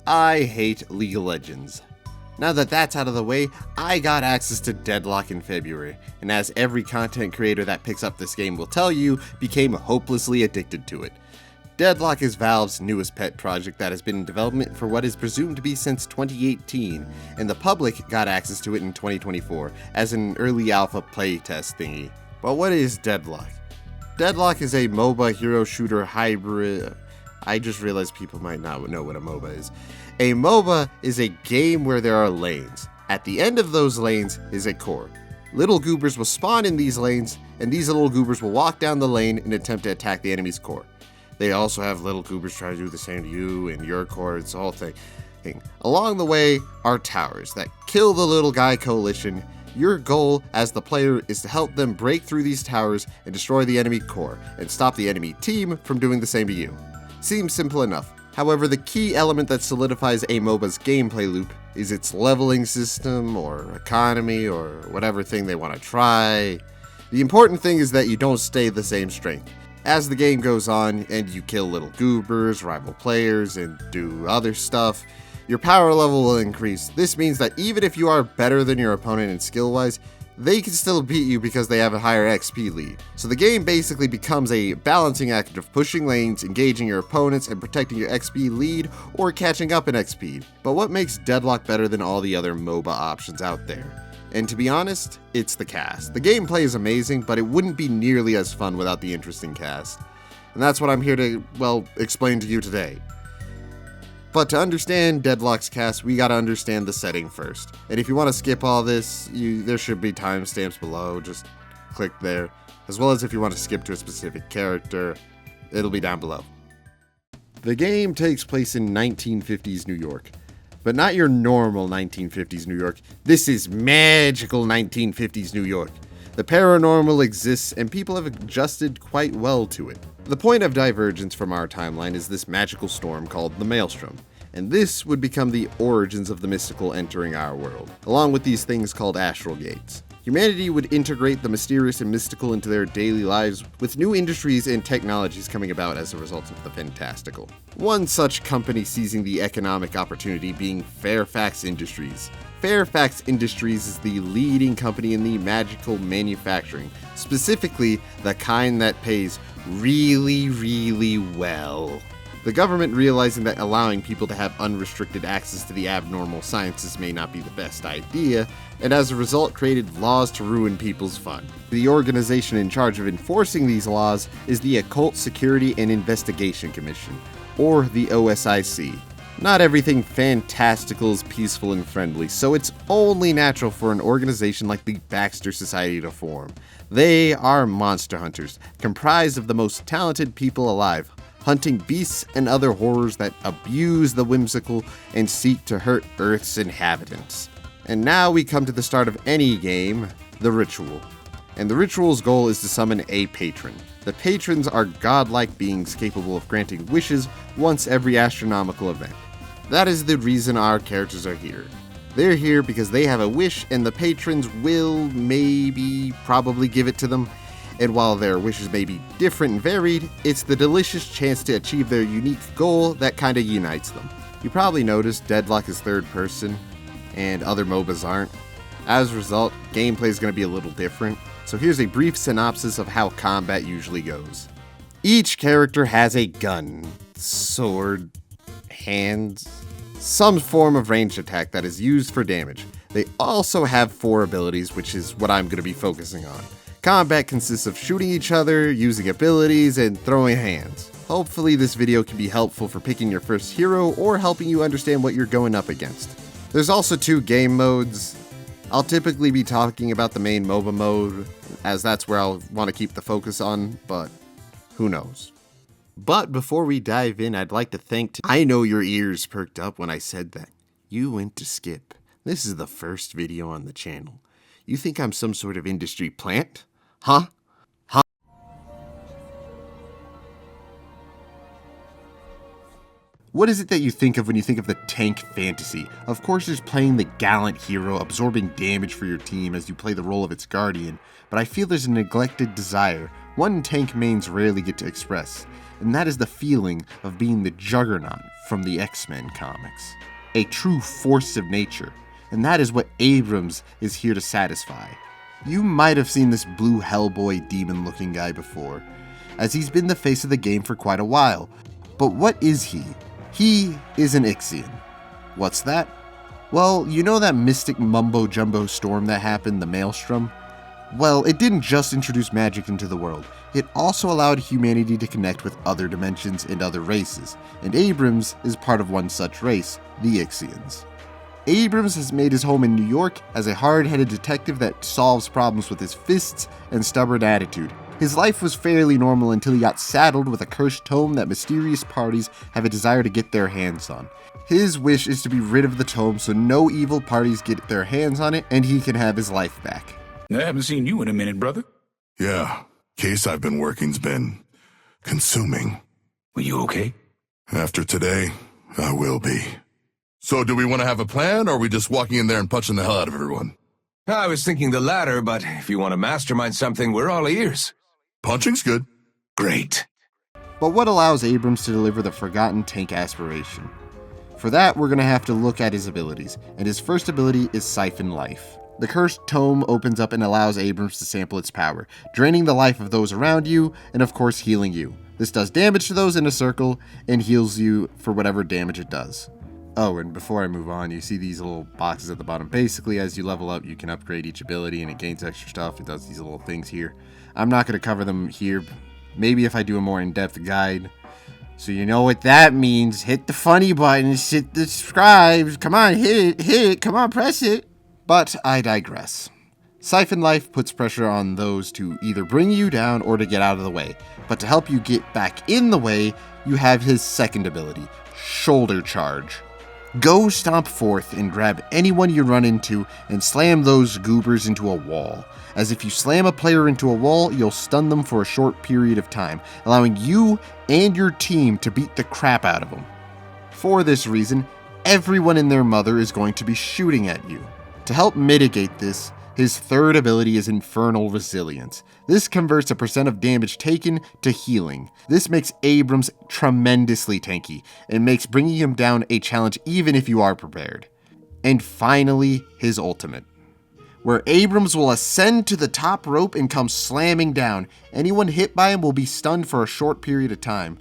I hate League of Legends. Now that that's out of the way, I got access to Deadlock in February, and as every content creator that picks up this game will tell you, became hopelessly addicted to it. Deadlock is Valve's newest pet project that has been in development for what is presumed to be since 2018, and the public got access to it in 2024 as an early alpha playtest thingy. But what is Deadlock? Deadlock is a MOBA hero shooter hybrid. I just realized people might not know what a MOBA is. A MOBA is a game where there are lanes. At the end of those lanes is a core. Little goobers will spawn in these lanes, and these little goobers will walk down the lane and attempt to attack the enemy's core. They also have little goobers try to do the same to you and your core. It's a whole thing. Along the way are towers that kill the little guy coalition. Your goal as the player is to help them break through these towers and destroy the enemy core and stop the enemy team from doing the same to you. Seems simple enough. However, the key element that solidifies a MOBA's gameplay loop is its leveling system or economy or whatever thing they want to try. The important thing is that you don't stay the same strength. As the game goes on and you kill little goobers, rival players, and do other stuff, your power level will increase. This means that even if you are better than your opponent in skill-wise, they can still beat you because they have a higher XP lead. So the game basically becomes a balancing act of pushing lanes, engaging your opponents, and protecting your XP lead or catching up in XP. But what makes Deadlock better than all the other MOBA options out there? And to be honest, it's the cast. The gameplay is amazing, but it wouldn't be nearly as fun without the interesting cast. And that's what I'm here to, well, explain to you today. But to understand Deadlock's cast, we gotta understand the setting first. And if you want to skip all this, there should be timestamps below, just click there. As well as if you want to skip to a specific character, it'll be down below. The game takes place in 1950s New York. But not your normal 1950s New York. This is magical 1950s New York. The paranormal exists and people have adjusted quite well to it. The point of divergence from our timeline is this magical storm called the Maelstrom, and this would become the origins of the mystical entering our world, along with these things called astral gates. Humanity would integrate the mysterious and mystical into their daily lives, with new industries and technologies coming about as a result of the fantastical. One such company seizing the economic opportunity being Fairfax Industries. Fairfax Industries is the leading company in the magical manufacturing, specifically the kind that pays really, really well. The government, realizing that allowing people to have unrestricted access to the abnormal sciences may not be the best idea, and as a result created laws to ruin people's fun. The organization in charge of enforcing these laws is the Occult Security and Investigation Commission, or the OSIC. Not everything fantastical is peaceful and friendly, so it's only natural for an organization like the Baxter Society to form. They are monster hunters, comprised of the most talented people alive, hunting beasts and other horrors that abuse the whimsical and seek to hurt Earth's inhabitants. And now we come to the start of any game, the ritual. And the ritual's goal is to summon a patron. The patrons are godlike beings capable of granting wishes once every astronomical event. That is the reason our characters are here. They're here because they have a wish and the patrons will, maybe, probably give it to them. And while their wishes may be different and varied, it's the delicious chance to achieve their unique goal that kinda unites them. You probably noticed Deadlock is third person, and other MOBAs aren't. As a result, gameplay is going to be a little different. So here's a brief synopsis of how combat usually goes. Each character has a gun, sword, hands, some form of ranged attack that is used for damage. They also have 4 abilities, which is what I'm going to be focusing on. Combat consists of shooting each other, using abilities, and throwing hands. Hopefully this video can be helpful for picking your first hero or helping you understand what you're going up against. There's also 2 game modes. I'll typically be talking about the main MOBA mode, as that's where I'll want to keep the focus on, but who knows. But before we dive in, I'd like to thank... I know your ears perked up when I said that. You went to skip. This is the first video on the channel. You think I'm some sort of industry plant? Huh? What is it that you think of when you think of the tank fantasy? Of course, there's playing the gallant hero, absorbing damage for your team as you play the role of its guardian, but I feel there's a neglected desire, one tank mains rarely get to express, and that is the feeling of being the Juggernaut from the X-Men comics. A true force of nature, and that is what Abrams is here to satisfy. You might have seen this blue Hellboy demon-looking guy before, as he's been the face of the game for quite a while. But what is he? He is an Ixian. What's that? Well, you know that mystic mumbo-jumbo storm that happened, the Maelstrom? Well, it didn't just introduce magic into the world, it also allowed humanity to connect with other dimensions and other races, and Abrams is part of one such race, the Ixians. Abrams has made his home in New York as a hard-headed detective that solves problems with his fists and stubborn attitude. His life was fairly normal until he got saddled with a cursed tome that mysterious parties have a desire to get their hands on. His wish is to be rid of the tome so no evil parties get their hands on it and he can have his life back. I haven't seen you in a minute, brother. Yeah, case I've been working's been consuming. Were you okay? After today, I will be. So do we want to have a plan, or are we just walking in there and punching the hell out of everyone? I was thinking the latter, but if you want to mastermind something, we're all ears. Punching's good. Great. But what allows Abrams to deliver the forgotten tank aspiration? For that, we're going to have to look at his abilities, and his first ability is Siphon Life. The cursed tome opens up and allows Abrams to sample its power, draining the life of those around you, and of course healing you. This does damage to those in a circle, and heals you for whatever damage it does. Oh, and before I move on, you see these little boxes at the bottom. Basically, as you level up, you can upgrade each ability, and it gains extra stuff. It does these little things here. I'm not going to cover them here. Maybe if I do a more in-depth guide. So you know what that means. Hit the funny button, hit the subscribe. Come on, hit it, come on, press it. But I digress. Siphon Life puts pressure on those to either bring you down or to get out of the way. But to help you get back in the way, you have his second ability, Shoulder Charge. Go stomp forth and grab anyone you run into and slam those goobers into a wall. As if you slam a player into a wall, you'll stun them for a short period of time, allowing you and your team to beat the crap out of them. For this reason, everyone and their mother is going to be shooting at you. To help mitigate this, his third ability is Infernal Resilience. This converts a percent of damage taken to healing. This makes Abrams tremendously tanky, and makes bringing him down a challenge even if you are prepared. And finally, his ultimate, where Abrams will ascend to the top rope and come slamming down. Anyone hit by him will be stunned for a short period of time.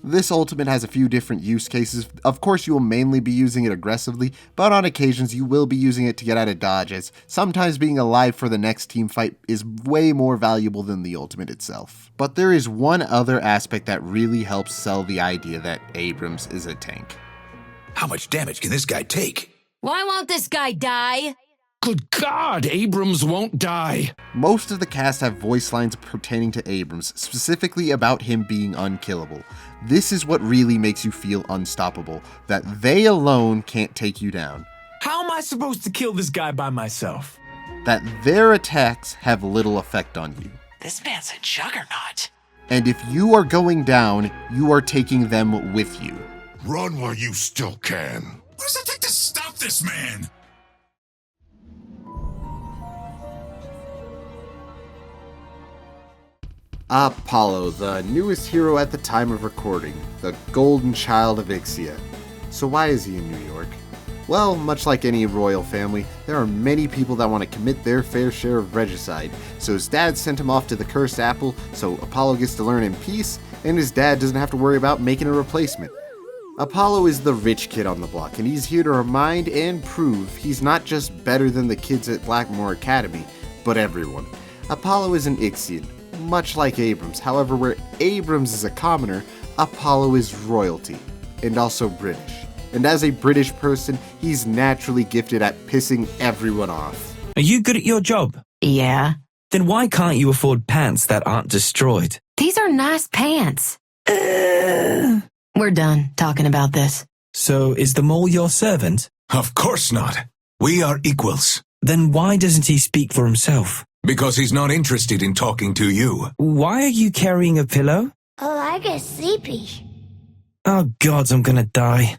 This ultimate has a few different use cases. Of course, you will mainly be using it aggressively, but on occasions you will be using it to get out of dodge, as sometimes being alive for the next team fight is way more valuable than the ultimate itself. But there is one other aspect that really helps sell the idea that Abrams is a tank. How much damage can this guy take? Why won't this guy die? Good God, Abrams won't die. Most of the cast have voice lines pertaining to Abrams, specifically about him being unkillable. This is what really makes you feel unstoppable, that they alone can't take you down. How am I supposed to kill this guy by myself? That their attacks have little effect on you. This man's a juggernaut. And if you are going down, you are taking them with you. Run while you still can. What does it take to stop this man? Apollo, the newest hero at the time of recording, the golden child of Ixia. So why is he in New York? Well, much like any royal family, there are many people that want to commit their fair share of regicide, so his dad sent him off to the Cursed Apple so Apollo gets to learn in peace, and his dad doesn't have to worry about making a replacement. Apollo is the rich kid on the block, and he's here to remind and prove he's not just better than the kids at Blackmore Academy, but everyone. Apollo is an Ixian, much like Abrams. However, where Abrams is a commoner, Apollo is royalty, and also British. And as a British person, he's naturally gifted at pissing everyone off. Are you good at your job? Yeah. Then why can't you afford pants that aren't destroyed? These are nice pants. We're done talking about this. So is the mole your servant? Of course not. We are equals. Then why doesn't he speak for himself? Because he's not interested in talking to you. Why are you carrying a pillow? Oh, I get sleepy. Oh god, I'm gonna die.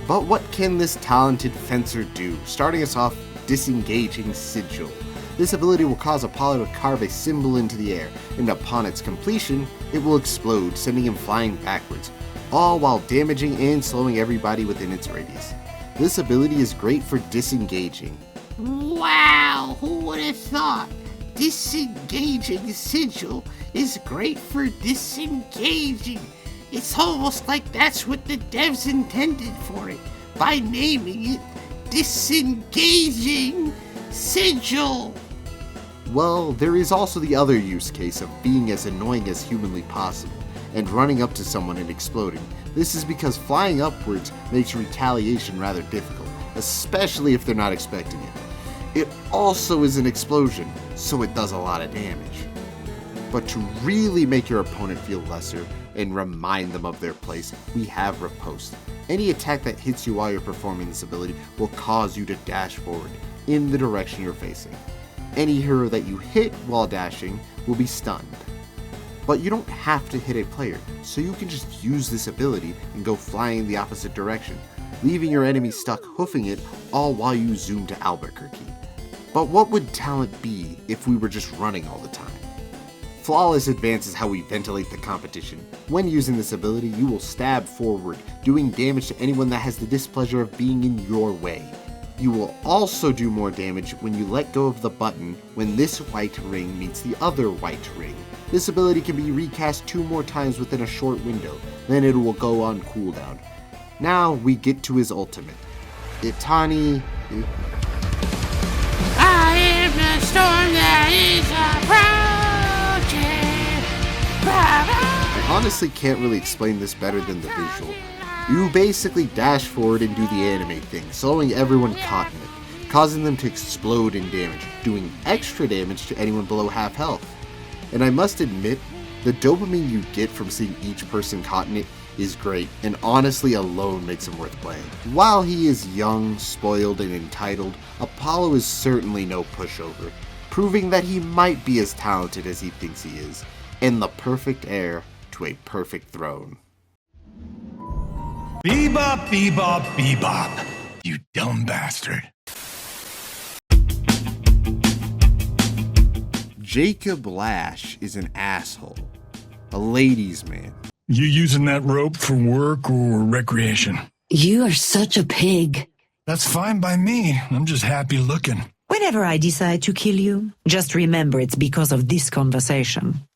But what can this talented fencer do? Starting us off, Disengaging Sigil. This ability will cause Apollo to carve a symbol into the air, and upon its completion, it will explode, sending him flying backwards, all while damaging and slowing everybody within its radius. This ability is great for disengaging. Wow, who would have thought? Disengaging Sigil is great for disengaging. It's almost like that's what the devs intended for it, by naming it Disengaging Sigil. Well, there is also the other use case of being as annoying as humanly possible, and running up to someone and exploding. This is because flying upwards makes retaliation rather difficult, especially if they're not expecting it. It also is an explosion, so it does a lot of damage. But to really make your opponent feel lesser and remind them of their place, we have Riposte. Any attack that hits you while you're performing this ability will cause you to dash forward in the direction you're facing. Any hero that you hit while dashing will be stunned. But you don't have to hit a player, so you can just use this ability and go flying the opposite direction, leaving your enemy stuck hoofing it all while you zoom to Albuquerque. But what would talent be if we were just running all the time? Flawless Advance is how we ventilate the competition. When using this ability, you will stab forward, doing damage to anyone that has the displeasure of being in your way. You will also do more damage when you let go of the button when this white ring meets the other white ring. This ability can be recast 2 more times within a short window, then it will go on cooldown. Now we get to his ultimate. Itani... I am the storm that is approaching. I honestly can't really explain this better than the visual. You basically dash forward and do the anime thing, slowing everyone caught in it, causing them to explode in damage, doing extra damage to anyone below half health. And I must admit, the dopamine you get from seeing each person caught in it is great, and honestly alone makes him worth playing. While he is young, spoiled, and entitled, Apollo is certainly no pushover, proving that he might be as talented as he thinks he is, and the perfect heir to a perfect throne. Bebop, bebop, bebop. You dumb bastard. Jacob Lash is an asshole. A ladies' man. You using that rope for work or recreation? You are such a pig. That's fine by me. I'm just happy looking. Whenever I decide to kill you, just remember it's because of this conversation.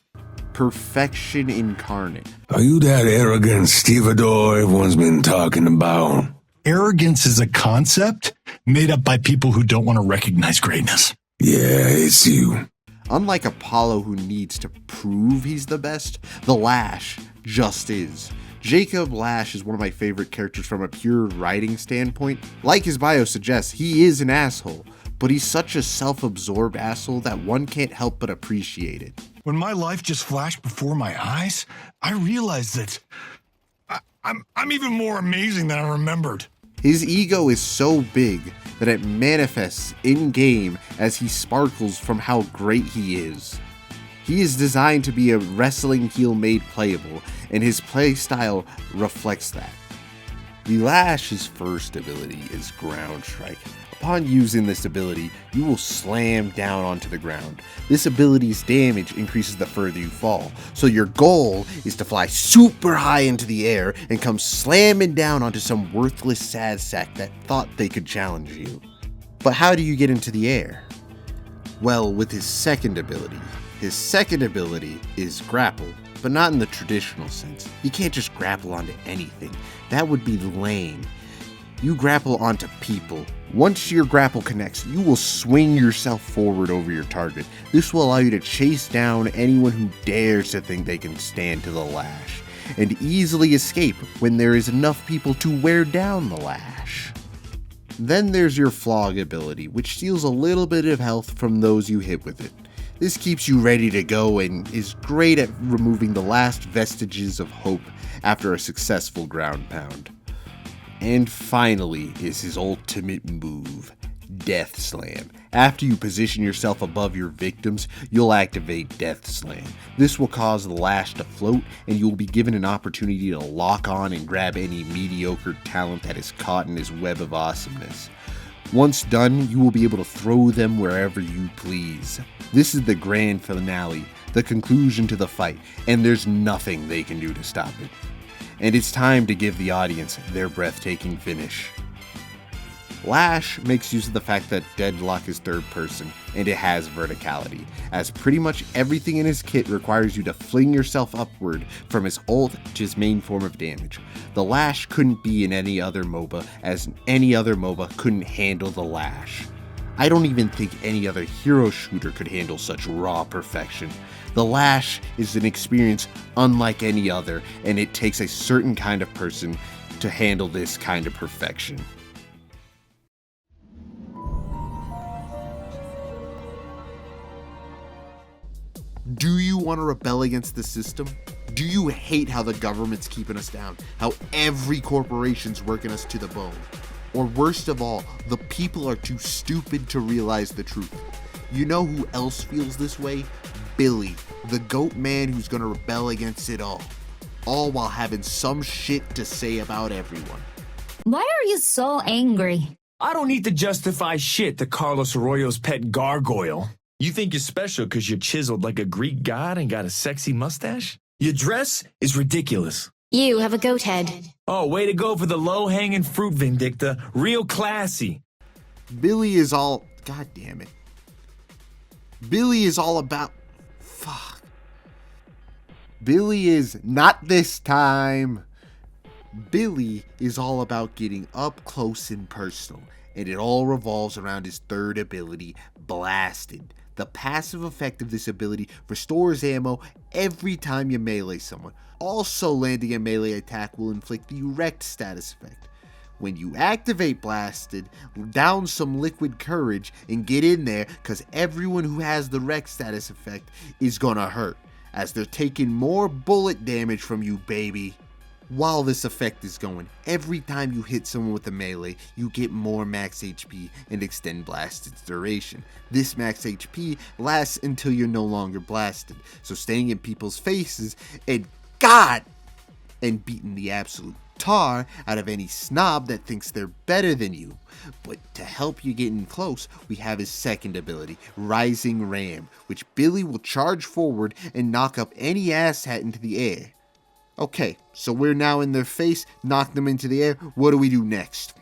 Perfection incarnate. Are you that arrogant stevedore everyone's been talking about? Arrogance is a concept made up by people who don't want to recognize greatness. Yeah, it's you. Unlike Apollo, who needs to prove he's the best, the Lash just is. Jacob Lash is one of my favorite characters from a pure writing standpoint. Like his bio suggests, he is an asshole, but he's such a self-absorbed asshole that one can't help but appreciate it. When my life just flashed before my eyes, I realized that I'm even more amazing than I remembered. His ego is so big that it manifests in-game as he sparkles from how great he is. He is designed to be a wrestling heel made playable, and his playstyle reflects that. The Lash's first ability is Ground Strike. Upon using this ability, you will slam down onto the ground. This ability's damage increases the further you fall, so your goal is to fly super high into the air and come slamming down onto some worthless sad sack that thought they could challenge you. But how do you get into the air? Well, with his second ability. His second ability is Grapple, but not in the traditional sense. You can't just grapple onto anything. That would be lame. You grapple onto people. Once your grapple connects, you will swing yourself forward over your target. This will allow you to chase down anyone who dares to think they can stand to the Lash, and easily escape when there is enough people to wear down the Lash. Then there's your Flog ability, which steals a little bit of health from those you hit with it. This keeps you ready to go and is great at removing the last vestiges of hope after a successful ground pound. And finally is his ultimate move, Death Slam. After you position yourself above your victims, you'll activate Death Slam. This will cause the lash to float, and you will be given an opportunity to lock on and grab any mediocre talent that is caught in his web of awesomeness. Once done, you will be able to throw them wherever you please. This is the grand finale, the conclusion to the fight, and there's nothing they can do to stop it. And it's time to give the audience their breathtaking finish. Lash makes use of the fact that Deadlock is third person, and it has verticality, as pretty much everything in his kit requires you to fling yourself upward from his ult to his main form of damage. The Lash couldn't be in any other MOBA, as any other MOBA couldn't handle the Lash. I don't even think any other hero shooter could handle such raw perfection. The Lash is an experience unlike any other, and it takes a certain kind of person to handle this kind of perfection. Do you want to rebel against the system? Do you hate how the government's keeping us down? How every corporation's working us to the bone? Or worst of all, the people are too stupid to realize the truth. You know who else feels this way? Billy, the goat man who's gonna rebel against it all while having some shit to say about everyone. Why are you so angry? I don't need to justify shit to Carlos Arroyo's pet gargoyle. You think you're special because you're chiseled like a Greek god and got a sexy mustache? Your dress is ridiculous. You have a goat head. Oh, way to go for the low-hanging fruit, Vindicta. Real classy. Billy is all... God damn it. Billy is all about... Fuck. Billy is... Not this time. Billy is all about getting up close and personal, and it all revolves around his third ability, Blasted. The passive effect of this ability restores ammo every time you melee someone. Also, landing a melee attack will inflict the wrecked status effect. When you activate Blasted, down some liquid courage and get in there, cause everyone who has the wrecked status effect is gonna hurt, as they're taking more bullet damage from you, baby. While this effect is going, every time you hit someone with a melee, you get more max HP and extend Blasted's duration. This max HP lasts until you're no longer blasted, so staying in people's faces and beating the absolute tar out of any snob that thinks they're better than you. But to help you get in close, we have his second ability, Rising Ram, which Billy will charge forward and knock up any asshat into the air. Okay, so we're now in their face, knock them into the air. What do we do next?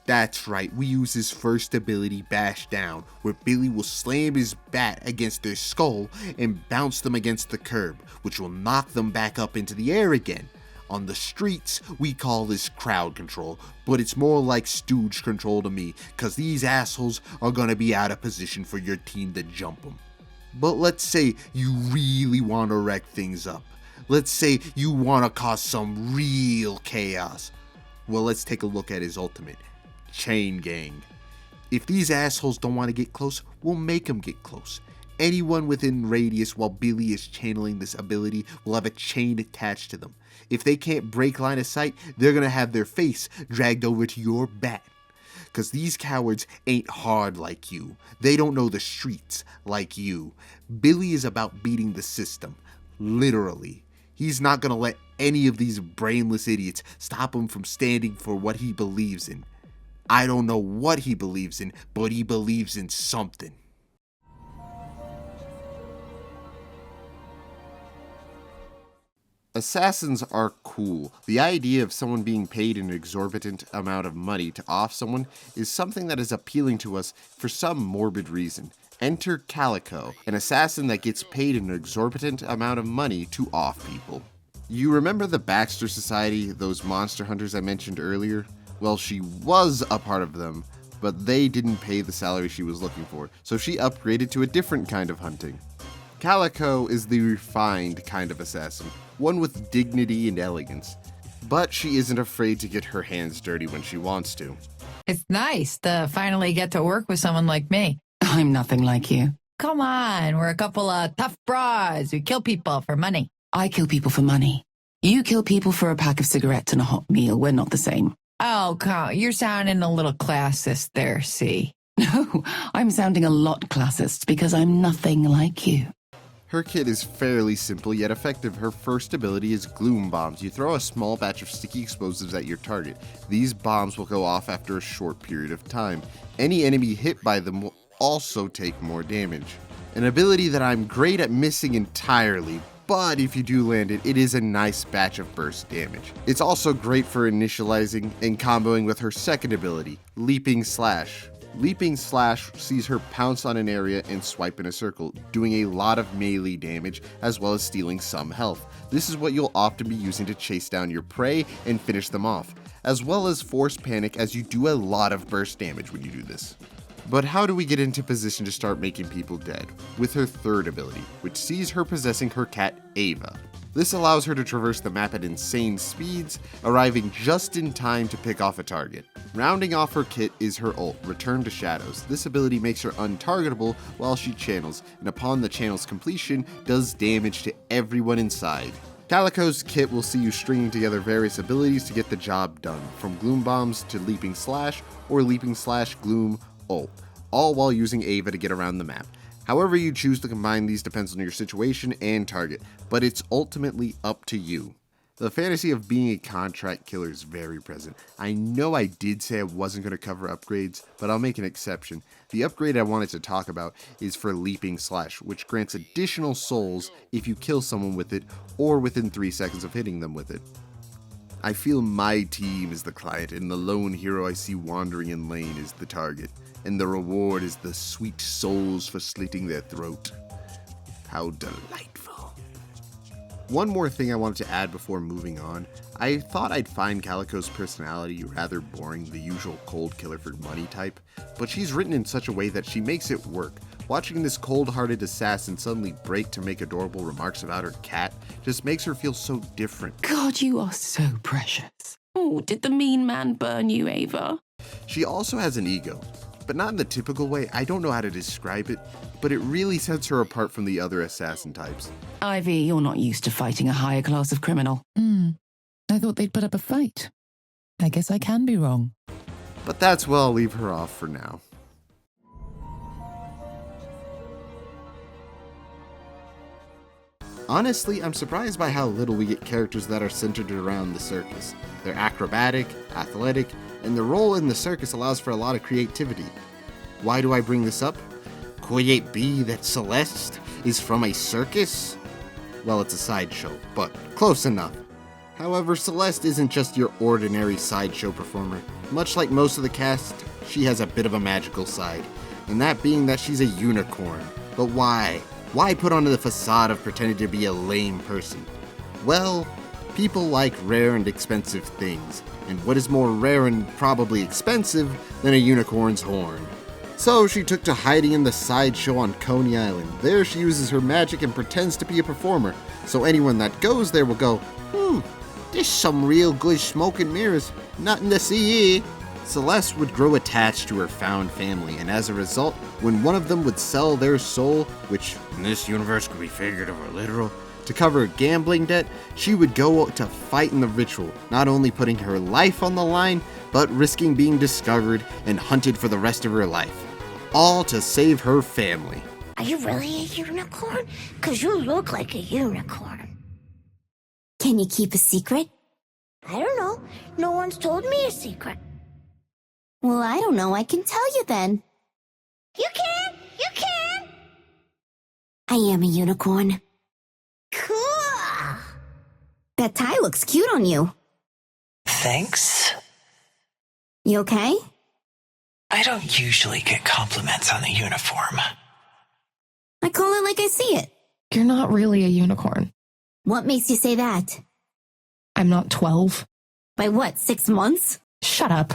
That's right, we use his first ability, Bash Down, where Billy will slam his bat against their skull and bounce them against the curb, which will knock them back up into the air again. On the streets, we call this crowd control, but it's more like stooge control to me, cause these assholes are gonna be out of position for your team to jump them. But let's say you really want to wreck things up. Let's say you want to cause some real chaos. Well, let's take a look at his ultimate, Chain Gang. If these assholes don't want to get close, we'll make them get close. Anyone within radius while Billy is channeling this ability will have a chain attached to them. If they can't break line of sight, they're going to have their face dragged over to your bat. Cause these cowards ain't hard like you. They don't know the streets like you. Billy is about beating the system. Literally. He's not gonna let any of these brainless idiots stop him from standing for what he believes in. I don't know what he believes in, but he believes in something. Assassins are cool. The idea of someone being paid an exorbitant amount of money to off someone is something that is appealing to us for some morbid reason. Enter Calico, an assassin that gets paid an exorbitant amount of money to off people. You remember the Baxter Society, those monster hunters I mentioned earlier? Well, she was a part of them, but they didn't pay the salary she was looking for, so she upgraded to a different kind of hunting. Calico is the refined kind of assassin, one with dignity and elegance, but she isn't afraid to get her hands dirty when she wants to. It's nice to finally get to work with someone like me. I'm nothing like you. Come on, we're a couple of tough bras who kill people for money. I kill people for money. You kill people for a pack of cigarettes and a hot meal. We're not the same. Oh, you're sounding a little classist there, see? No, I'm sounding a lot classist because I'm nothing like you. Her kit is fairly simple yet effective. Her first ability is Gloom Bombs. You throw a small batch of sticky explosives at your target. These bombs will go off after a short period of time. Any enemy hit by them will also take more damage. An ability that I'm great at missing entirely, but if you do land it, it is a nice batch of burst damage. It's also great for initializing and comboing with her second ability, Leaping Slash. Leaping Slash sees her pounce on an area and swipe in a circle, doing a lot of melee damage as well as stealing some health. This is what you'll often be using to chase down your prey and finish them off, as well as force panic as you do a lot of burst damage when you do this. But how do we get into position to start making people dead? With her third ability, which sees her possessing her cat Ava. This allows her to traverse the map at insane speeds, arriving just in time to pick off a target. Rounding off her kit is her ult, Return to Shadows. This ability makes her untargetable while she channels, and upon the channel's completion, does damage to everyone inside. Calico's kit will see you stringing together various abilities to get the job done, from Gloom Bombs to Leaping Slash or Leaping Slash Gloom ult, all while using Ava to get around the map. However you choose to combine these depends on your situation and target, but it's ultimately up to you. The fantasy of being a contract killer is very present. I know I did say I wasn't going to cover upgrades, but I'll make an exception. The upgrade I wanted to talk about is for Leaping Slash, which grants additional souls if you kill someone with it or within 3 seconds of hitting them with it. I feel my team is the client and the lone hero I see wandering in lane is the target, and the reward is the sweet souls for slitting their throat. How delightful. One more thing I wanted to add before moving on. I thought I'd find Calico's personality rather boring, the usual cold killer for money type, but she's written in such a way that she makes it work. Watching this cold-hearted assassin suddenly break to make adorable remarks about her cat just makes her feel so different. God, you are so precious. Oh, did the mean man burn you, Ava? She also has an ego, but not in the typical way. I don't know how to describe it, but it really sets her apart from the other assassin types. Ivy, you're not used to fighting a higher class of criminal. I thought they'd put up a fight. I guess I can be wrong. But that's where I'll leave her off for now. Honestly, I'm surprised by how little we get characters that are centered around the circus. They're acrobatic, athletic, and their role in the circus allows for a lot of creativity. Why do I bring this up? Could it be that Celeste is from a circus? Well, it's a sideshow, but close enough. However, Celeste isn't just your ordinary sideshow performer. Much like most of the cast, she has a bit of a magical side, and that being that she's a unicorn. But why? Why put on the facade of pretending to be a lame person? Well, people like rare and expensive things, and what is more rare and probably expensive than a unicorn's horn? So she took to hiding in the sideshow on Coney Island. There she uses her magic and pretends to be a performer, so anyone that goes there will go, there's some real good smoke and mirrors, nothing to see. Celeste would grow attached to her found family, and as a result, when one of them would sell their soul, which in this universe could be figurative or literal, to cover a gambling debt, she would go to fight in the ritual, not only putting her life on the line, but risking being discovered and hunted for the rest of her life. All to save her family. Are you really a unicorn? 'Cause you look like a unicorn. Can you keep a secret? I don't know. No one's told me a secret. Well, I don't know. I can tell you then. You can! You can! I am a unicorn. Cool! That tie looks cute on you. Thanks. You okay? I don't usually get compliments on the uniform. I call it like I see it. You're not really a unicorn. What makes you say that? I'm not 12. By what, 6 months? Shut up.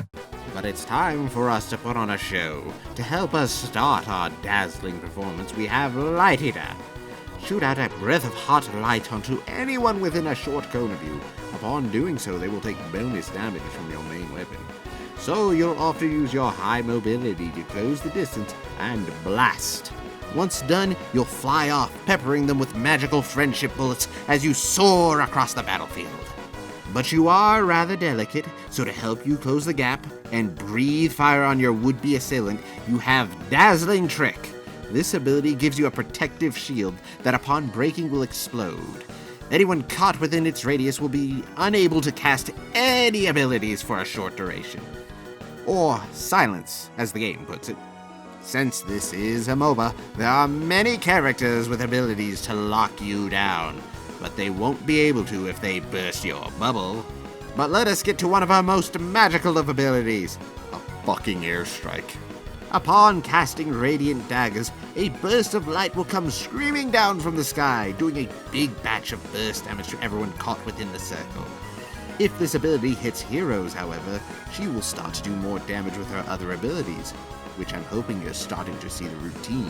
But it's time for us to put on a show. To help us start our dazzling performance, we have Lighted Up. Shoot out a breath of hot light onto anyone within a short cone of you. Upon doing so, they will take bonus damage from your main weapon. So you'll often use your high mobility to close the distance and blast. Once done, you'll fly off, peppering them with magical friendship bullets as you soar across the battlefield. But you are rather delicate, so to help you close the gap and breathe fire on your would-be assailant, you have Dazzling Trick. This ability gives you a protective shield that upon breaking will explode. Anyone caught within its radius will be unable to cast any abilities for a short duration. Or silence, as the game puts it. Since this is a MOBA, there are many characters with abilities to lock you down, but they won't be able to if they burst your bubble. But let us get to one of our most magical of abilities, a fucking airstrike. Upon casting Radiant Daggers, a burst of light will come screaming down from the sky, doing a big batch of burst damage to everyone caught within the circle. If this ability hits heroes, however, she will start to do more damage with her other abilities, which I'm hoping you're starting to see the routine.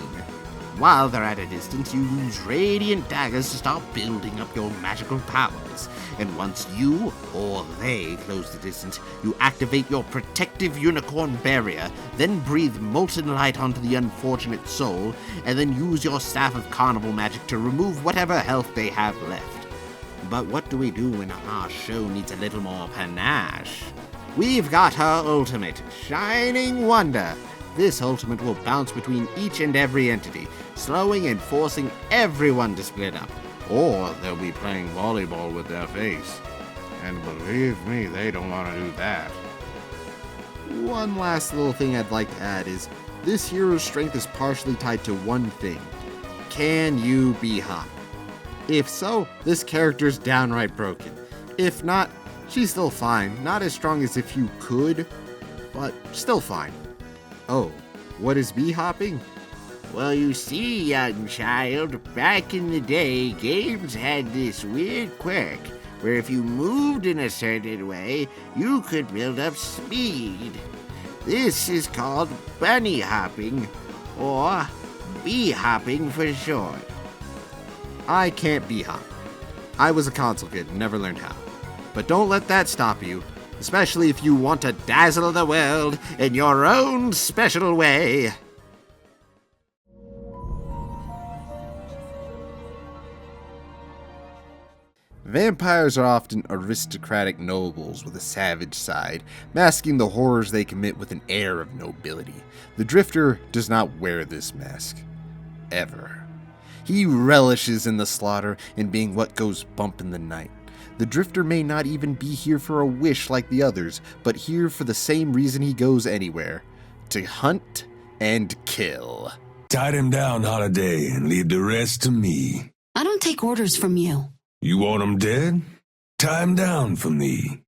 While they're at a distance, you use Radiant Daggers to start building up your magical powers. And once you, or they, close the distance, you activate your Protective Unicorn Barrier, then breathe Molten Light onto the unfortunate soul, and then use your Staff of Carnival Magic to remove whatever health they have left. But what do we do when our show needs a little more panache? We've got her ultimate, Shining Wonder. This ultimate will bounce between each and every entity, slowing and forcing everyone to split up. Or they'll be playing volleyball with their face. And believe me, they don't want to do that. One last little thing I'd like to add is, this hero's strength is partially tied to one thing. Can you be hot? If so, this character's downright broken. If not, she's still fine. Not as strong as if you could, but still fine. Oh, what is bee-hopping? Well, you see, young child, back in the day, games had this weird quirk where if you moved in a certain way, you could build up speed. This is called bunny hopping, or bee hopping for short. I can't bee-hop. I was a console kid and never learned how. But don't let that stop you. Especially if you want to dazzle the world in your own special way. Vampires are often aristocratic nobles with a savage side, masking the horrors they commit with an air of nobility. The Drifter does not wear this mask. Ever. He relishes in the slaughter and being what goes bump in the night. The Drifter may not even be here for a wish like the others, but here for the same reason he goes anywhere. To hunt and kill. Tie him down, Holliday, and leave the rest to me. I don't take orders from you. You want him dead? Tie him down for me.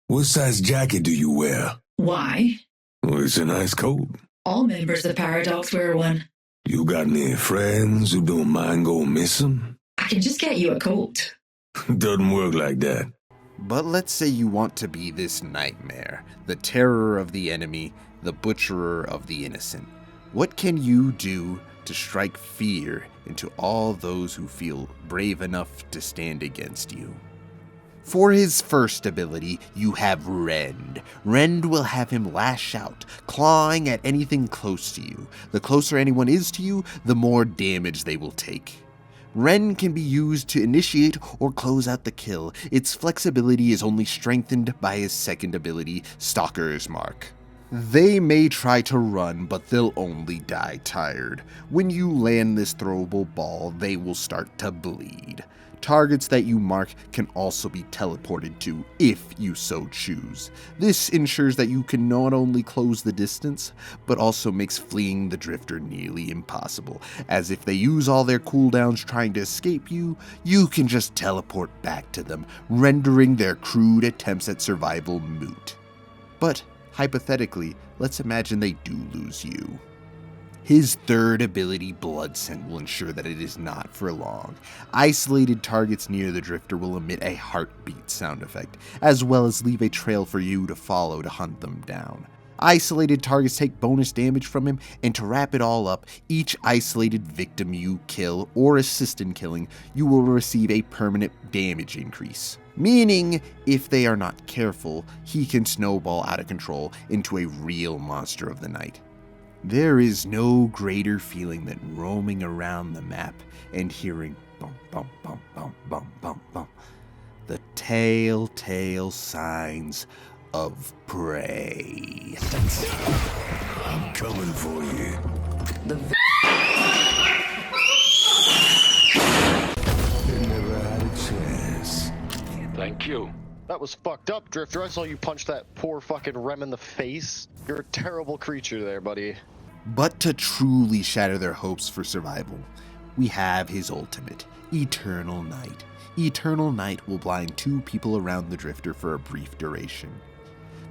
What size jacket do you wear? Why? Well, it's a nice coat. All members of Paradox wear one. You got any friends who don't mind going missing? I can just get you a coat. Doesn't work like that. But let's say you want to be this nightmare, the terror of the enemy, the butcherer of the innocent. What can you do to strike fear into all those who feel brave enough to stand against you? For his first ability, you have Rend. Rend will have him lash out, clawing at anything close to you. The closer anyone is to you, the more damage they will take. Rend can be used to initiate or close out the kill. Its flexibility is only strengthened by his second ability, Stalker's Mark. They may try to run, but they'll only die tired. When you land this throwable ball, they will start to bleed. Targets that you mark can also be teleported to, if you so choose. This ensures that you can not only close the distance, but also makes fleeing the Drifter nearly impossible, as if they use all their cooldowns trying to escape you, you can just teleport back to them, rendering their crude attempts at survival moot. But, hypothetically, let's imagine they do lose you. His third ability, Blood Scent, will ensure that it is not for long. Isolated targets near the Drifter will emit a heartbeat sound effect, as well as leave a trail for you to follow to hunt them down. Isolated targets take bonus damage from him, and to wrap it all up, each isolated victim you kill or assist in killing, you will receive a permanent damage increase. Meaning, if they are not careful, he can snowball out of control into a real monster of the night. There is no greater feeling than roaming around the map and hearing bum bum bum bum bum bum bum. The telltale signs of prey. I'm coming for you. They never had a chance. Thank you. That was fucked up, Drifter. I saw you punch that poor fucking Rem in the face. You're a terrible creature there, buddy. But to truly shatter their hopes for survival, we have his ultimate, Eternal Night. Eternal Night will blind 2 people around the Drifter for a brief duration.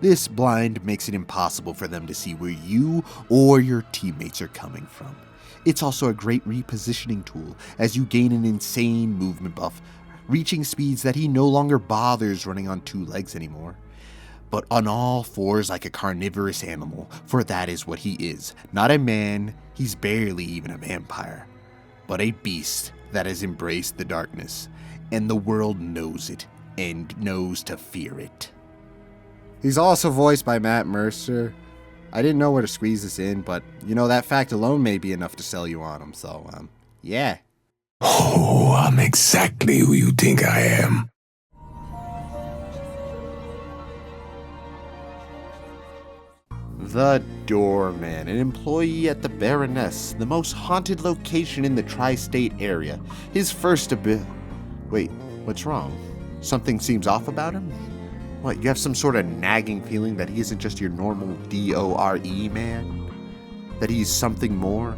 This blind makes it impossible for them to see where you or your teammates are coming from. It's also a great repositioning tool as you gain an insane movement buff, reaching speeds that he no longer bothers running on 2 legs anymore, but on all 4s like a carnivorous animal, for that is what he is. Not a man, he's barely even a vampire, but a beast that has embraced the darkness, and the world knows it, and knows to fear it. He's also voiced by Matt Mercer. I didn't know where to squeeze this in, but you know, that fact alone may be enough to sell you on him, so, yeah. Oh, I'm exactly who you think I am. The Doorman, an employee at the Baroness, the most haunted location in the tri-state area. His first Wait, what's wrong? Something seems off about him? What, you have some sort of nagging feeling that he isn't just your normal D-O-R-E man? That he's something more?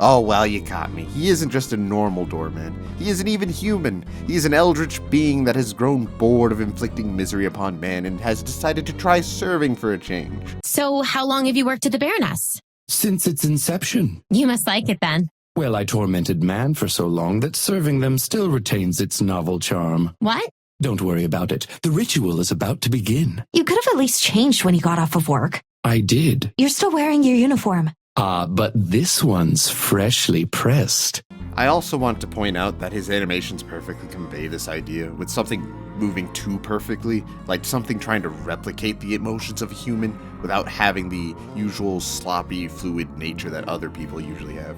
Oh, well, you caught me. He isn't just a normal doorman. He isn't even human. He is an eldritch being that has grown bored of inflicting misery upon man and has decided to try serving for a change. So how long have you worked at the Baroness? Since its inception. You must like it then. Well, I tormented man for so long that serving them still retains its novel charm. What? Don't worry about it. The ritual is about to begin. You could have at least changed when you got off of work. I did. You're still wearing your uniform. But this one's freshly pressed. I also want to point out that his animations perfectly convey this idea, with something moving too perfectly, like something trying to replicate the emotions of a human without having the usual sloppy, fluid nature that other people usually have.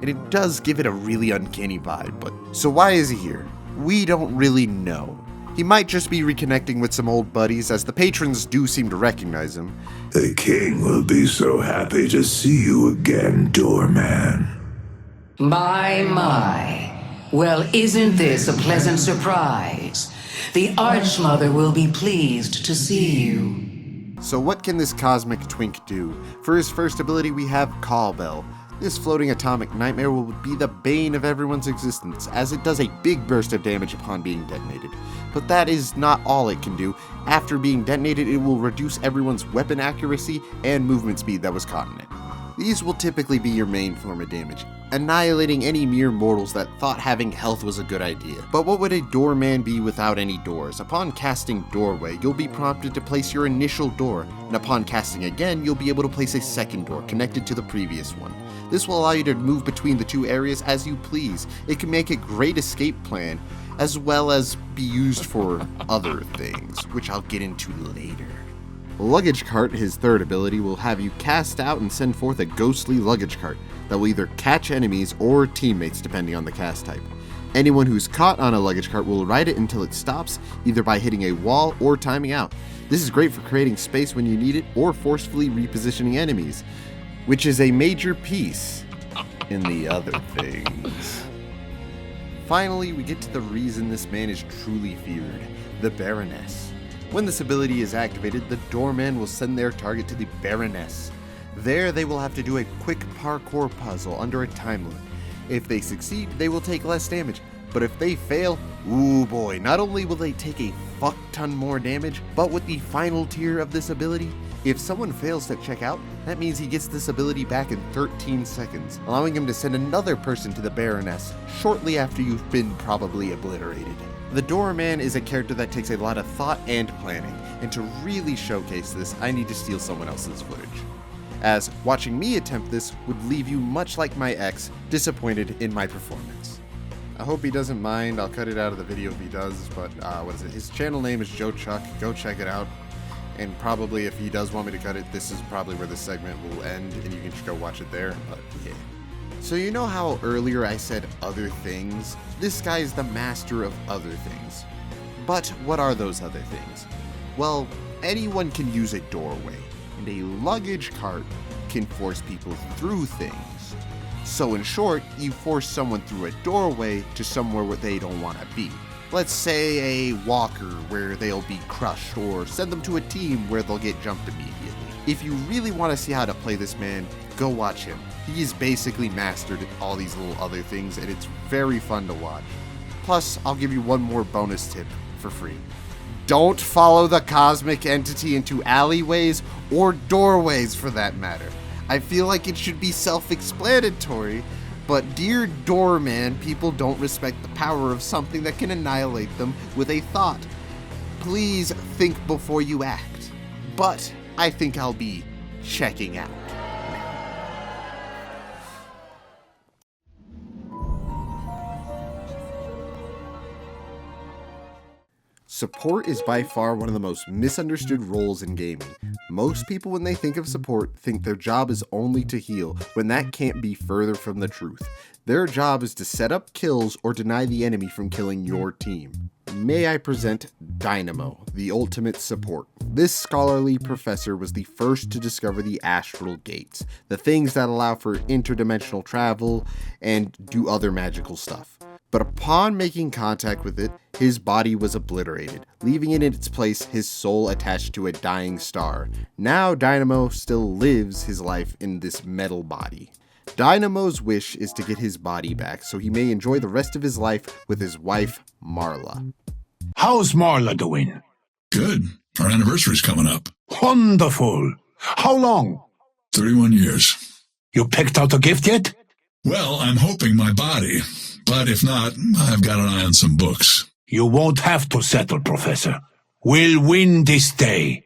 And it does give it a really uncanny vibe, but so why is he here? We don't really know. He might just be reconnecting with some old buddies, as the patrons do seem to recognize him. The king will be so happy to see you again, Doorman. My. Well, isn't this a pleasant surprise? The Archmother will be pleased to see you. So what can this cosmic twink do? For his first ability, we have Call Bell. This floating atomic nightmare will be the bane of everyone's existence, as it does a big burst of damage upon being detonated. But that is not all it can do. After being detonated, it will reduce everyone's weapon accuracy and movement speed that was caught in it. These will typically be your main form of damage, annihilating any mere mortals that thought having health was a good idea. But what would a doorman be without any doors? Upon casting Doorway, you'll be prompted to place your initial door, and upon casting again, you'll be able to place a second door connected to the previous one. This will allow you to move between the 2 areas as you please. It can make a great escape plan, as well as be used for other things, which I'll get into later. Luggage Cart, his third ability, will have you cast out and send forth a ghostly luggage cart that will either catch enemies or teammates depending on the cast type. Anyone who's caught on a luggage cart will ride it until it stops, either by hitting a wall or timing out. This is great for creating space when you need it or forcefully repositioning enemies, which is a major piece in the other things. Finally, we get to the reason this man is truly feared, the Baroness. When this ability is activated, the Doorman will send their target to the Baroness. There, they will have to do a quick parkour puzzle under a time limit. If they succeed, they will take less damage, but if they fail, ooh boy, not only will they take a fuck ton more damage, but with the final tier of this ability, if someone fails to check out, that means he gets this ability back in 13 seconds, allowing him to send another person to the Baroness shortly after you've been probably obliterated. The Doorman is a character that takes a lot of thought and planning, and to really showcase this, I need to steal someone else's footage. As watching me attempt this would leave you much like my ex, disappointed in my performance. I hope he doesn't mind, I'll cut it out of the video if he does, but his channel name is Joe Chuck, go check it out. And probably if he does want me to cut it, this is probably where this segment will end, and you can just go watch it there, but yeah. So you know how earlier I said other things? This guy is the master of other things. But what are those other things? Well, anyone can use a doorway, and a luggage cart can force people through things. So in short, you force someone through a doorway to somewhere where they don't want to be. Let's say a walker where they'll be crushed, or send them to a team where they'll get jumped immediately. If you really want to see how to play this man, go watch him. He's basically mastered all these little other things, and it's very fun to watch. Plus, I'll give you one more bonus tip for free. Don't follow the cosmic entity into alleyways or doorways for that matter. I feel like it should be self-explanatory, but dear Doorman, people don't respect the power of something that can annihilate them with a thought. Please think before you act. But I think I'll be checking out. Support is by far one of the most misunderstood roles in gaming. Most people, when they think of support, think their job is only to heal, when that can't be further from the truth. Their job is to set up kills or deny the enemy from killing your team. May I present Dynamo, the ultimate support. This scholarly professor was the first to discover the astral gates, the things that allow for interdimensional travel and do other magical stuff. But upon making contact with it, his body was obliterated, leaving in its place his soul attached to a dying star. Now Dynamo still lives his life in this metal body. Dynamo's wish is to get his body back so he may enjoy the rest of his life with his wife, Marla. How's Marla doing? Good. Our anniversary's coming up. Wonderful. How long? 31 years. You picked out a gift yet? Well, I'm hoping my body. But if not, I've got an eye on some books. You won't have to settle, Professor. We'll win this day.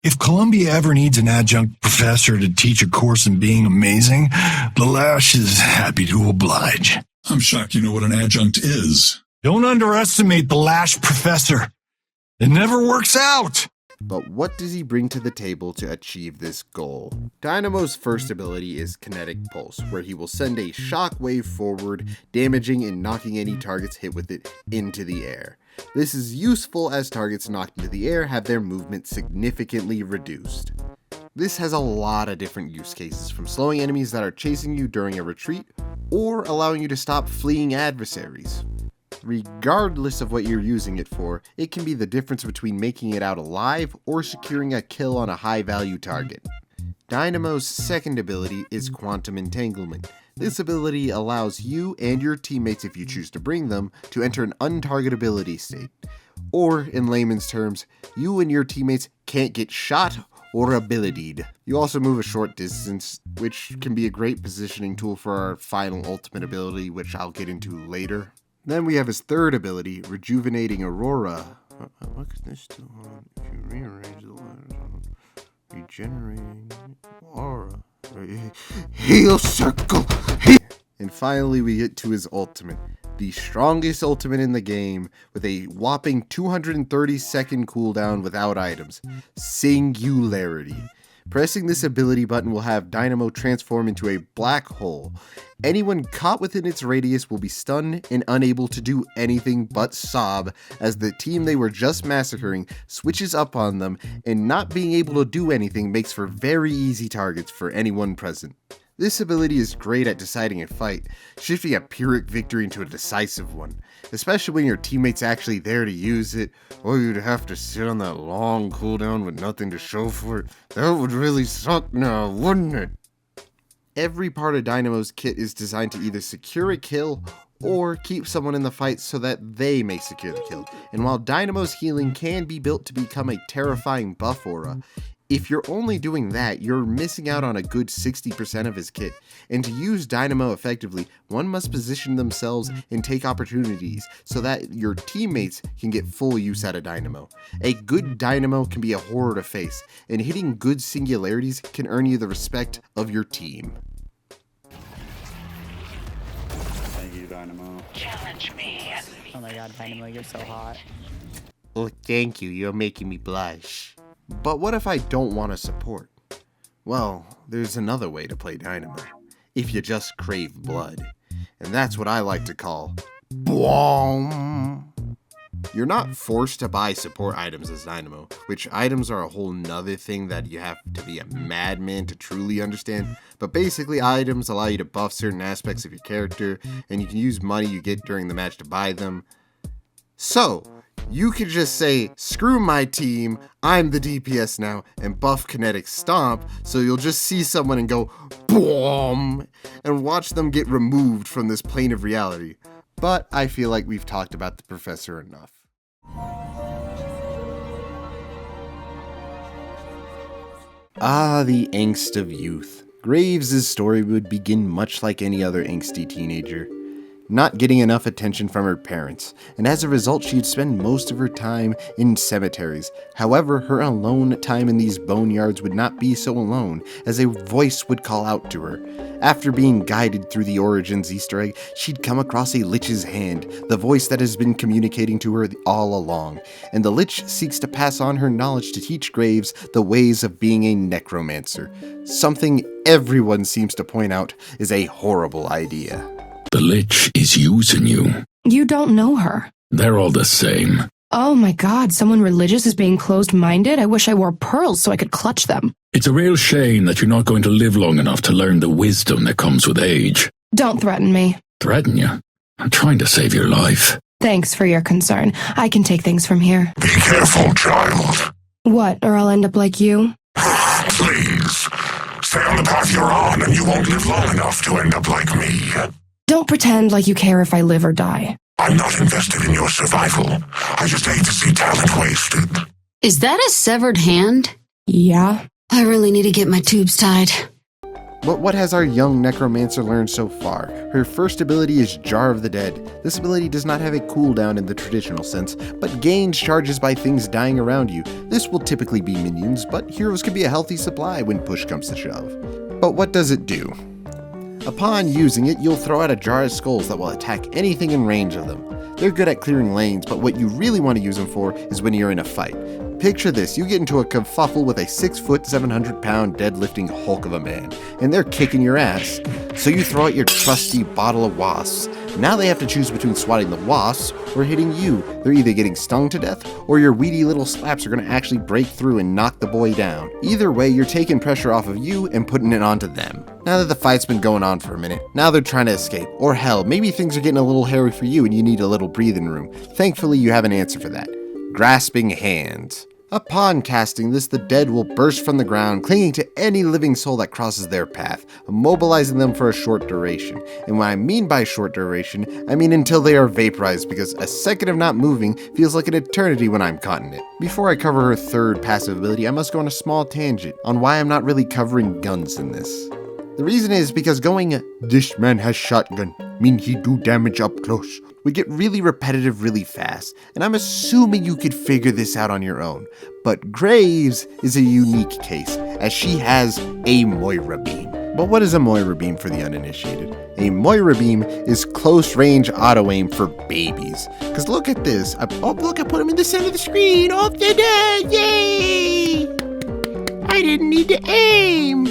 If Columbia ever needs an adjunct professor to teach a course in being amazing, the Lash is happy to oblige. I'm shocked you know what an adjunct is. Don't underestimate the Lash Professor. It never works out. But what does he bring to the table to achieve this goal? Dynamo's first ability is Kinetic Pulse, where he will send a shockwave forward, damaging and knocking any targets hit with it into the air. This is useful as targets knocked into the air have their movement significantly reduced. This has a lot of different use cases, from slowing enemies that are chasing you during a retreat, or allowing you to stop fleeing adversaries. Regardless of what you're using it for, it can be the difference between making it out alive or securing a kill on a high-value target. Dynamo's second ability is Quantum Entanglement. This ability allows you and your teammates, if you choose to bring them, to enter an untargetability state. Or, in layman's terms, you and your teammates can't get shot or abilitied. You also move a short distance, which can be a great positioning tool for our final ultimate ability, which I'll get into later. Then we have his third ability, Rejuvenating Aurora. What can this do? If you rearrange the letters on Regenerating Aura. Heal Circle! And finally we get to his ultimate. The strongest ultimate in the game, with a whopping 230 second cooldown without items. Singularity. Pressing this ability button will have Dynamo transform into a black hole. Anyone caught within its radius will be stunned and unable to do anything but sob as the team they were just massacring switches up on them, and not being able to do anything makes for very easy targets for anyone present. This ability is great at deciding a fight, shifting a Pyrrhic victory into a decisive one, especially when your teammate's actually there to use it, or you'd have to sit on that long cooldown with nothing to show for it. That would really suck now, wouldn't it? Every part of Dynamo's kit is designed to either secure a kill or keep someone in the fight so that they may secure the kill. And while Dynamo's healing can be built to become a terrifying buff aura, if you're only doing that, you're missing out on a good 60% of his kit. And to use Dynamo effectively, one must position themselves and take opportunities so that your teammates can get full use out of Dynamo. A good Dynamo can be a horror to face, and hitting good singularities can earn you the respect of your team. Thank you, Dynamo. Challenge me. Oh my god, Dynamo, you're so hot. Oh, thank you. You're making me blush. But what if I don't want to support? Well, there's another way to play Dynamo. If you just crave blood. And that's what I like to call BOOM. You're not forced to buy support items as Dynamo, which items are a whole nother thing that you have to be a madman to truly understand, but basically items allow you to buff certain aspects of your character, and you can use money you get during the match to buy them. So, you could just say, screw my team, I'm the DPS now, and buff Kinetic Stomp, so you'll just see someone and go, boom, and watch them get removed from this plane of reality. But I feel like we've talked about the professor enough. Ah, the angst of youth. Graves' story would begin much like any other angsty teenager. Not getting enough attention from her parents, and as a result she'd spend most of her time in cemeteries. However, her alone time in these boneyards would not be so alone, as a voice would call out to her. After being guided through the Origins Easter egg, she'd come across a Lich's hand, the voice that has been communicating to her all along, and the Lich seeks to pass on her knowledge to teach Graves the ways of being a necromancer. Something everyone seems to point out is a horrible idea. The Lich is using you. You don't know her. They're all the same. Oh my god, someone religious is being closed-minded? I wish I wore pearls so I could clutch them. It's a real shame that you're not going to live long enough to learn the wisdom that comes with age. Don't threaten me. Threaten you? I'm trying to save your life. Thanks for your concern. I can take things from here. Be careful, child. What, or I'll end up like you? Please. Stay on the path you're on and you won't live long enough to end up like me. Don't pretend like you care if I live or die. I'm not invested in your survival. I just hate to see talent wasted. Is that a severed hand? Yeah. I really need to get my tubes tied. But what has our young necromancer learned so far? Her first ability is Jar of the Dead. This ability does not have a cooldown in the traditional sense, but gains charges by things dying around you. This will typically be minions, but heroes can be a healthy supply when push comes to shove. But what does it do? Upon using it, you'll throw out a jar of skulls that will attack anything in range of them. They're good at clearing lanes, but what you really want to use them for is when you're in a fight. Picture this, you get into a kerfuffle with a 6-foot, 700-pound deadlifting hulk of a man, and they're kicking your ass. So you throw out your trusty bottle of wasps. Now they have to choose between swatting the wasps or hitting you. They're either getting stung to death, or your weedy little slaps are going to actually break through and knock the boy down. Either way, you're taking pressure off of you and putting it onto them. Now that the fight's been going on for a minute, now they're trying to escape. Or hell, maybe things are getting a little hairy for you and you need a little breathing room. Thankfully, you have an answer for that. Grasping Hands. Upon casting this, the dead will burst from the ground, clinging to any living soul that crosses their path, immobilizing them for a short duration. And what I mean by short duration, I mean until they are vaporized, because a second of not moving feels like an eternity when I'm caught in it. Before I cover her third passive ability, I must go on a small tangent on why I'm not really covering guns in this. The reason is because going, "This man has shotgun, mean he do damage up close," would get really repetitive really fast, and I'm assuming you could figure this out on your own. But Graves is a unique case, as she has a Moira beam. But what is a Moira beam for the uninitiated? A Moira beam is close range auto aim for babies. Cause look at this, look, I put him in the center of the screen, oh, yay! I didn't need to aim!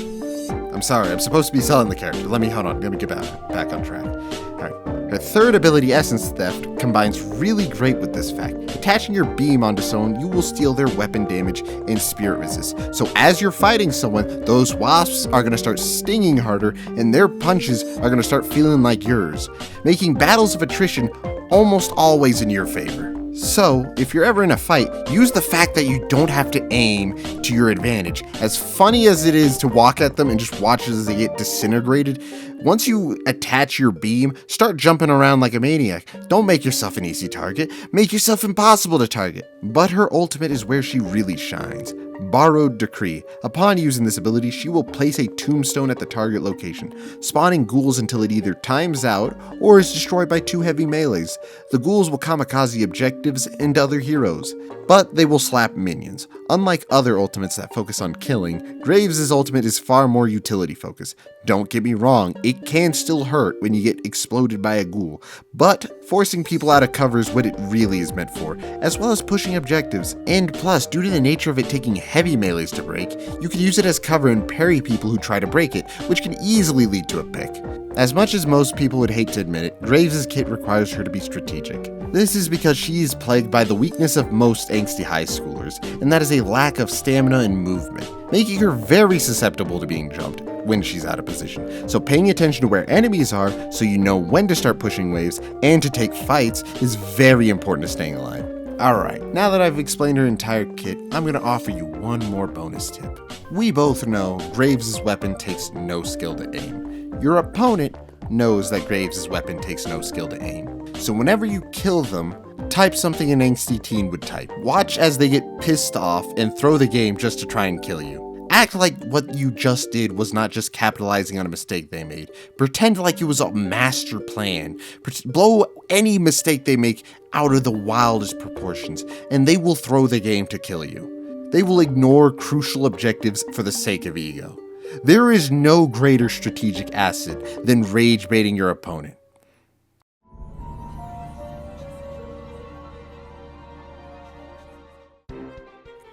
I'm sorry, I'm supposed to be selling the character. Let me get back on track. Alright. Her third ability, Essence Theft, combines really great with this fact. Attaching your beam onto someone, you will steal their weapon damage and spirit resist. So as you're fighting someone, those wasps are going to start stinging harder, and their punches are going to start feeling like yours, making battles of attrition almost always in your favor. So, if you're ever in a fight, use the fact that you don't have to aim to your advantage. As funny as it is to walk at them and just watch as they get disintegrated, once you attach your beam, start jumping around like a maniac. Don't make yourself an easy target, make yourself impossible to target. But her ultimate is where she really shines. Borrowed Decree. Upon using this ability, she will place a tombstone at the target location, spawning ghouls until it either times out or is destroyed by 2 heavy melees. The ghouls will kamikaze objectives and other heroes, but they will slap minions. Unlike other ultimates that focus on killing, Graves' ultimate is far more utility focused. Don't get me wrong, it can still hurt when you get exploded by a ghoul, but forcing people out of cover is what it really is meant for, as well as pushing objectives. And plus, due to the nature of it taking heavy melees to break, you can use it as cover and parry people who try to break it, which can easily lead to a pick. As much as most people would hate to admit it, Graves' kit requires her to be strategic. This is because she is plagued by the weakness of most angsty high schoolers, and that is a lack of stamina and movement, making her very susceptible to being jumped when she's out of position. So paying attention to where enemies are so you know when to start pushing waves and to take fights is very important to staying alive. Alright, now that I've explained her entire kit, I'm going to offer you one more bonus tip. We both know Graves' weapon takes no skill to aim. Your opponent knows that Graves' weapon takes no skill to aim. So whenever you kill them, type something an angsty teen would type. Watch as they get pissed off and throw the game just to try and kill you. Act like what you just did was not just capitalizing on a mistake they made. Pretend like it was a master plan. Blow any mistake they make out of the wildest proportions, and they will throw the game to kill you. They will ignore crucial objectives for the sake of ego. There is no greater strategic asset than rage baiting your opponent.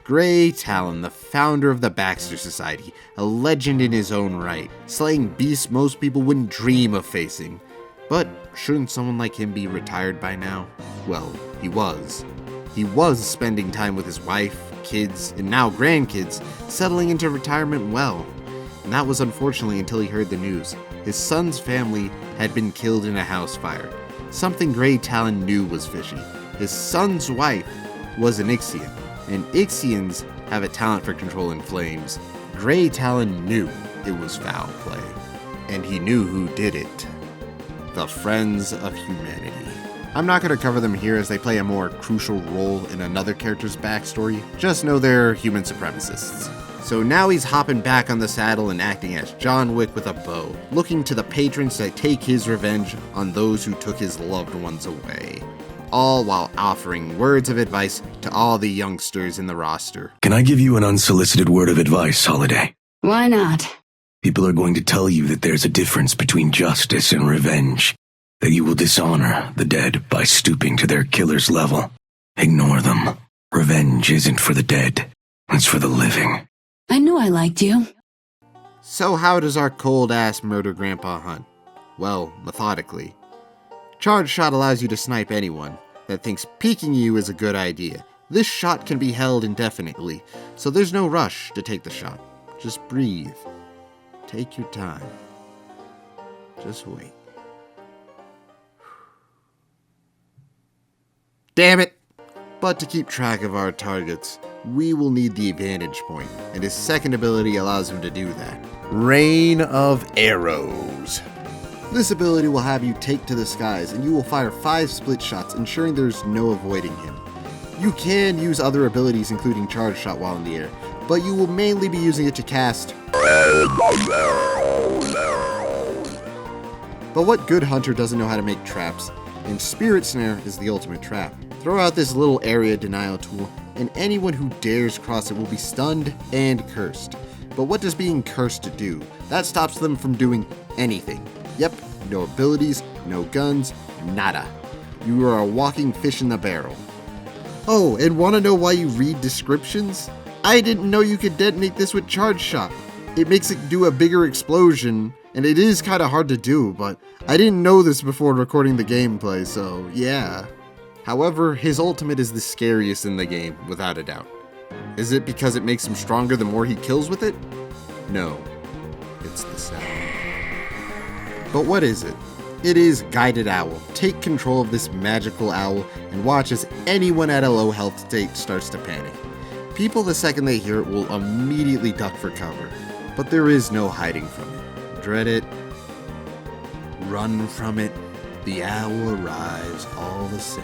Grey Talon, the founder of the Baxter Society, a legend in his own right, slaying beasts most people wouldn't dream of facing. But shouldn't someone like him be retired by now? Well, he was. He was spending time with his wife, kids, and now grandkids, settling into retirement well. And that was unfortunately until he heard the news. His son's family had been killed in a house fire. Something Grey Talon knew was fishy. His son's wife was an Ixian, and Ixians have a talent for controlling flames. Grey Talon knew it was foul play, and he knew who did it. The Friends of Humanity. I'm not going to cover them here as they play a more crucial role in another character's backstory, just know they're human supremacists. So now he's hopping back on the saddle and acting as John Wick with a bow, looking to the patrons to take his revenge on those who took his loved ones away. All while offering words of advice to all the youngsters in the roster. Can I give you an unsolicited word of advice, Holliday? Why not? People are going to tell you that there's a difference between justice and revenge, that you will dishonor the dead by stooping to their killer's level. Ignore them. Revenge isn't for the dead, it's for the living. I knew I liked you. So how does our cold-ass murder grandpa hunt? Well, methodically. Charge shot allows you to snipe anyone that thinks peeking you is a good idea. This shot can be held indefinitely, so there's no rush to take the shot. Just breathe. Take your time. Just wait. Damn it! But to keep track of our targets, we will need the vantage point, and his second ability allows him to do that. Rain of Arrows. This ability will have you take to the skies, and you will fire 5 split shots, ensuring there's no avoiding him. You can use other abilities including charge shot while in the air, but you will mainly be using it to cast. But what good hunter doesn't know how to make traps? And Spirit Snare is the ultimate trap. Throw out this little area denial tool, and anyone who dares cross it will be stunned and cursed. But what does being cursed do? That stops them from doing anything. Yep, no abilities, no guns, nada. You are a walking fish in the barrel. Oh, and wanna know why you read descriptions? I didn't know you could detonate this with charge shot. It makes it do a bigger explosion, and it is kinda hard to do, but I didn't know this before recording the gameplay, so yeah. However, his ultimate is the scariest in the game, without a doubt. Is it because it makes him stronger the more he kills with it? No, it's the sound. But what is it? It is Guided Owl. Take control of this magical owl and watch as anyone at a low health state starts to panic. People, the second they hear it, will immediately duck for cover. But there is no hiding from it. Dread it. Run from it. The owl arrives all the same.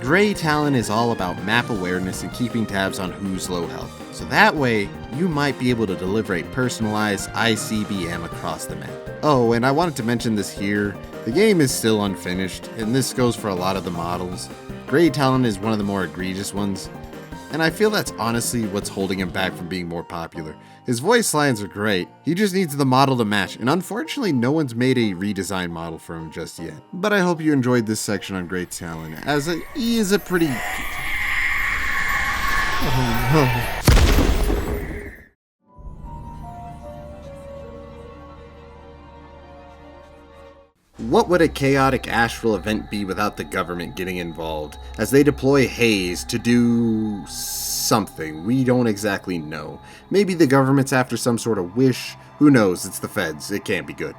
Grey Talon is all about map awareness and keeping tabs on who's low health. So that way, you might be able to deliver a personalized ICBM across the map. Oh, and I wanted to mention this here. The game is still unfinished, and this goes for a lot of the models. Grey Talon is one of the more egregious ones, and I feel that's honestly what's holding him back from being more popular. His voice lines are great, he just needs the model to match, and unfortunately no one's made a redesigned model for him just yet. But I hope you enjoyed this section on Grey Talon, as he is a pretty... Oh no. What would a chaotic astral event be without the government getting involved, as they deploy Haze to do something we don't exactly know? Maybe the government's after some sort of wish. Who knows? It's the feds. It can't be good.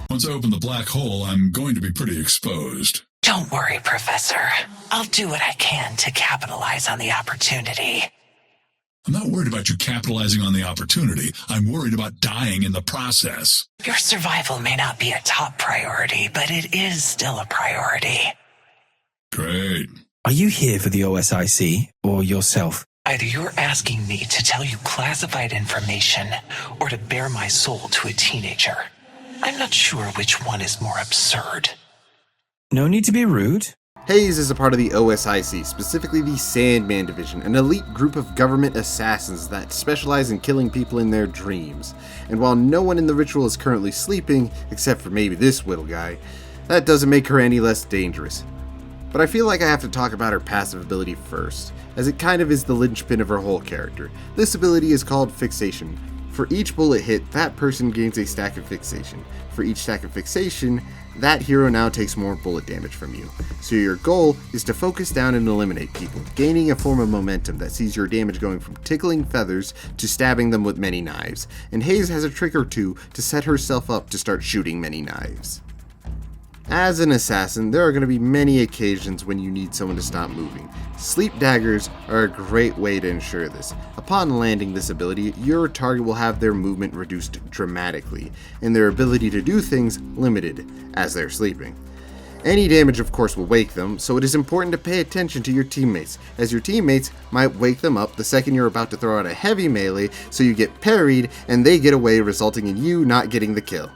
Once I open the black hole, I'm going to be pretty exposed. Don't worry, Professor. I'll do what I can to capitalize on the opportunity. I'm not worried about you capitalizing on the opportunity. I'm worried about dying in the process. Your survival may not be a top priority, but it is still a priority. Great. Are you here for the OSIC or yourself? Either you're asking me to tell you classified information or to bare my soul to a teenager. I'm not sure which one is more absurd. No need to be rude. Haze is a part of the OSIC, specifically the Sandman Division, an elite group of government assassins that specialize in killing people in their dreams. And while no one in the ritual is currently sleeping, except for maybe this little guy, that doesn't make her any less dangerous. But I feel like I have to talk about her passive ability first, as it kind of is the linchpin of her whole character. This ability is called Fixation. For each bullet hit, that person gains a stack of fixation. For each stack of fixation, that hero now takes more bullet damage from you. So your goal is to focus down and eliminate people, gaining a form of momentum that sees your damage going from tickling feathers to stabbing them with many knives. And Haze has a trick or two to set herself up to start shooting many knives. As an assassin, there are going to be many occasions when you need someone to stop moving. Sleep daggers are a great way to ensure this. Upon landing this ability, your target will have their movement reduced dramatically, and their ability to do things limited as they're sleeping. Any damage, of course, will wake them, so it is important to pay attention to your teammates, as your teammates might wake them up the second you're about to throw out a heavy melee, so you get parried and they get away, resulting in you not getting the kill.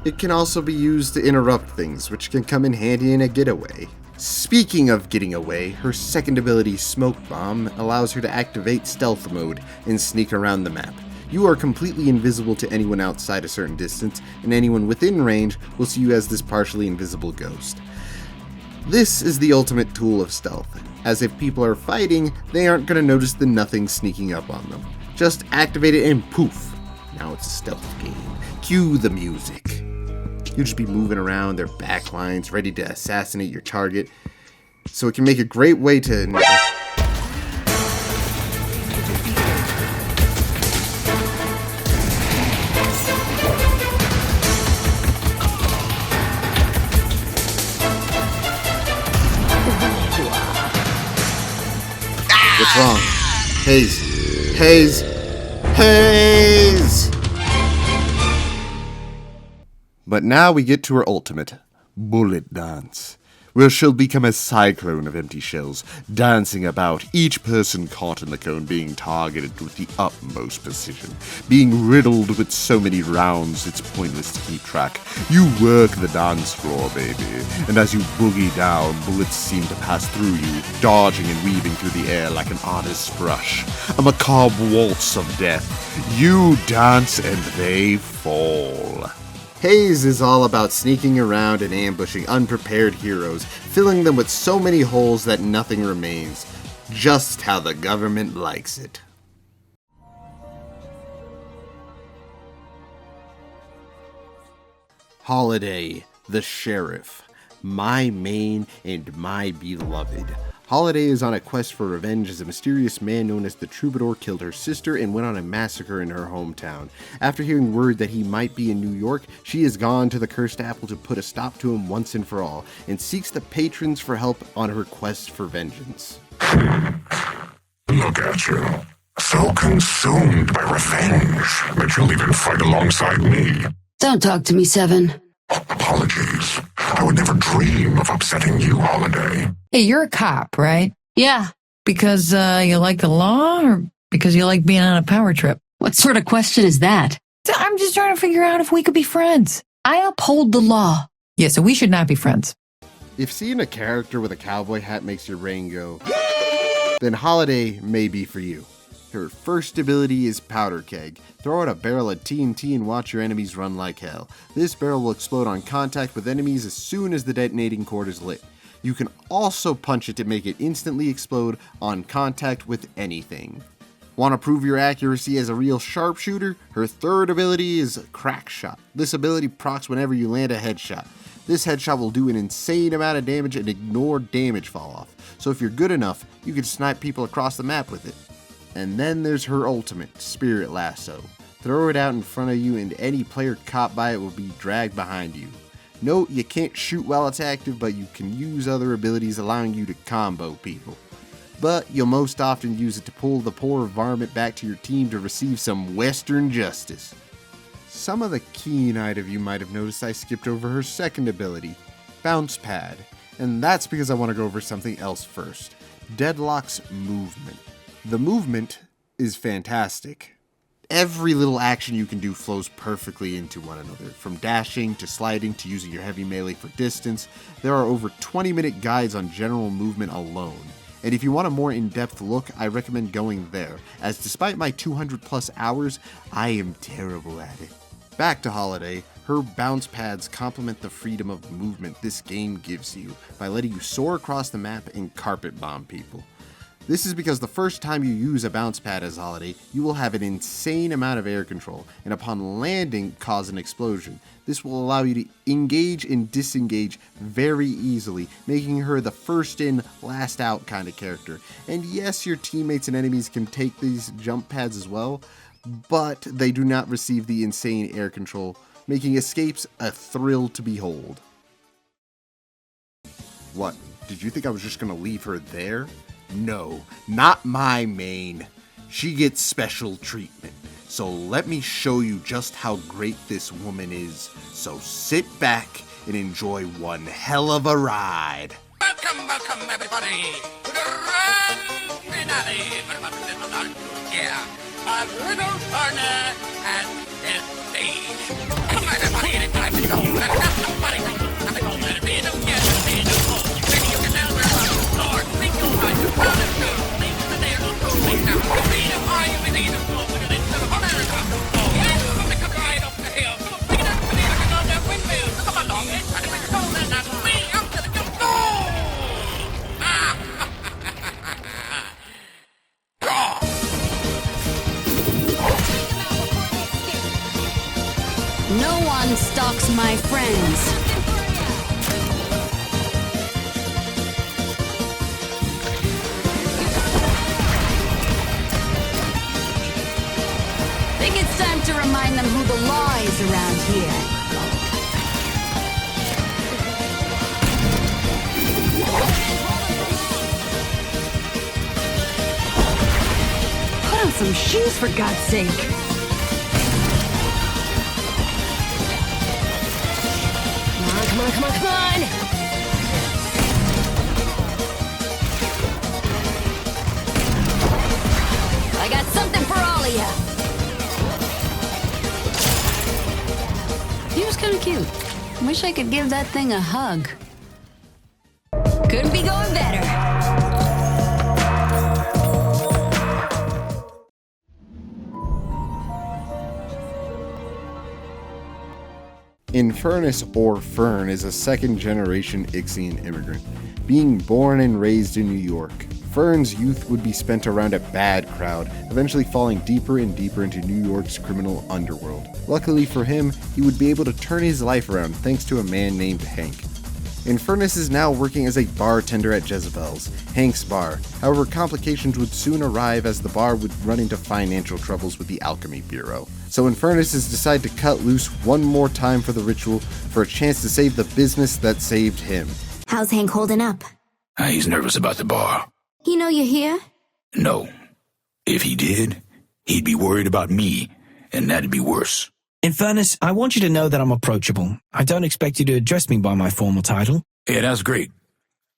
It can also be used to interrupt things, which can come in handy in a getaway. Speaking of getting away, her second ability, Smoke Bomb, allows her to activate stealth mode and sneak around the map. You are completely invisible to anyone outside a certain distance, and anyone within range will see you as this partially invisible ghost. This is the ultimate tool of stealth, as if people are fighting, they aren't going to notice the nothing sneaking up on them. Just activate it and poof! Now it's a stealth game. Cue the music. You'll just be moving around their backlines, ready to assassinate your target. So it can make a great way to... What's wrong? Haze. Haze. Haze! But now we get to her ultimate, Bullet Dance, where she'll become a cyclone of empty shells, dancing about, each person caught in the cone being targeted with the utmost precision, being riddled with so many rounds it's pointless to keep track. You work the dance floor, baby, and as you boogie down, bullets seem to pass through you, dodging and weaving through the air like an artist's brush, a macabre waltz of death. You dance and they fall. Haze is all about sneaking around and ambushing unprepared heroes, filling them with so many holes that nothing remains. Just how the government likes it. Holliday, the sheriff. My main and my beloved. Holliday is on a quest for revenge as a mysterious man known as the Troubadour killed her sister and went on a massacre in her hometown. After hearing word that he might be in New York, she has gone to the Cursed Apple to put a stop to him once and for all, and seeks the patrons for help on her quest for vengeance. Look at you. So consumed by revenge that you'll even fight alongside me. Don't talk to me, Seven. Apologies. I would never dream of upsetting you, Holliday. Hey, you're a cop, right? Yeah. Because you like the law, or because you like being on a power trip? What sort of question is that? I'm just trying to figure out if we could be friends. I uphold the law. Yeah, so we should not be friends. If seeing a character with a cowboy hat makes your brain go, then Holliday may be for you. Her first ability is Powder Keg. Throw out a barrel of TNT and watch your enemies run like hell. This barrel will explode on contact with enemies as soon as the detonating cord is lit. You can also punch it to make it instantly explode on contact with anything. Want to prove your accuracy as a real sharpshooter? Her third ability is Crack Shot. This ability procs whenever you land a headshot. This headshot will do an insane amount of damage and ignore damage fall off. So if you're good enough, you can snipe people across the map with it. And then there's her ultimate, Spirit Lasso. Throw it out in front of you and any player caught by it will be dragged behind you. Note, you can't shoot while it's active, but you can use other abilities allowing you to combo people. But you'll most often use it to pull the poor varmint back to your team to receive some Western justice. Some of the keen-eyed of you might have noticed I skipped over her second ability, Bounce Pad, and that's because I want to go over something else first, Deadlock's movement. The movement is fantastic. Every little action you can do flows perfectly into one another, from dashing to sliding to using your heavy melee for distance. There are over 20-minute guides on general movement alone. And if you want a more in-depth look, I recommend going there, as despite my 200 plus hours, I am terrible at it. Back to Holliday, her bounce pads complement the freedom of movement this game gives you by letting you soar across the map and carpet bomb people. This is because the first time you use a bounce pad as Holliday, you will have an insane amount of air control, and upon landing, cause an explosion. This will allow you to engage and disengage very easily, making her the first in, last out kind of character. And yes, your teammates and enemies can take these jump pads as well, but they do not receive the insane air control, making escapes a thrill to behold. What, did you think I was just gonna leave her there? No, not my main. She gets special treatment. So let me show you just how great this woman is. So sit back and enjoy one hell of a ride. Welcome everybody to the grand finale. Yeah, a little partner and his stage. Come everybody, it's time to go. Somebody, nothing will let it be. Don't get it, be no more. Maybe you can never Lord, think you'll find your promise to leave the day or go. Leave now. The freedom are you in need of more than into America. Oh, yeah, come and come right up the hill. Come on, bring it up to me. I can go down windmill. Come on, dog. It's trying to make a hole and not me. I'm gonna go. No one stalks my friends. Think it's time to remind them who the law is around here. Put on some shoes, for God's sake. Come on, come on, come on! I got something for all of you. He was kind of cute. Wish I could give that thing a hug. Couldn't be going better. Infernus, or Fern, is a second-generation Ixian immigrant. Being born and raised in New York, Fern's youth would be spent around a bad crowd, eventually falling deeper and deeper into New York's criminal underworld. Luckily for him, he would be able to turn his life around thanks to a man named Hank. Infernus is now working as a bartender at Jezebel's, Hank's bar. However, complications would soon arrive as the bar would run into financial troubles with the Alchemy Bureau. So Infernus has decided to cut loose one more time for the ritual for a chance to save the business that saved him. How's Hank holding up? He's nervous about the bar. He know you're here? No. If he did, he'd be worried about me, and that'd be worse. Infernus, I want you to know that I'm approachable. I don't expect you to address me by my formal title. Yeah, that's great.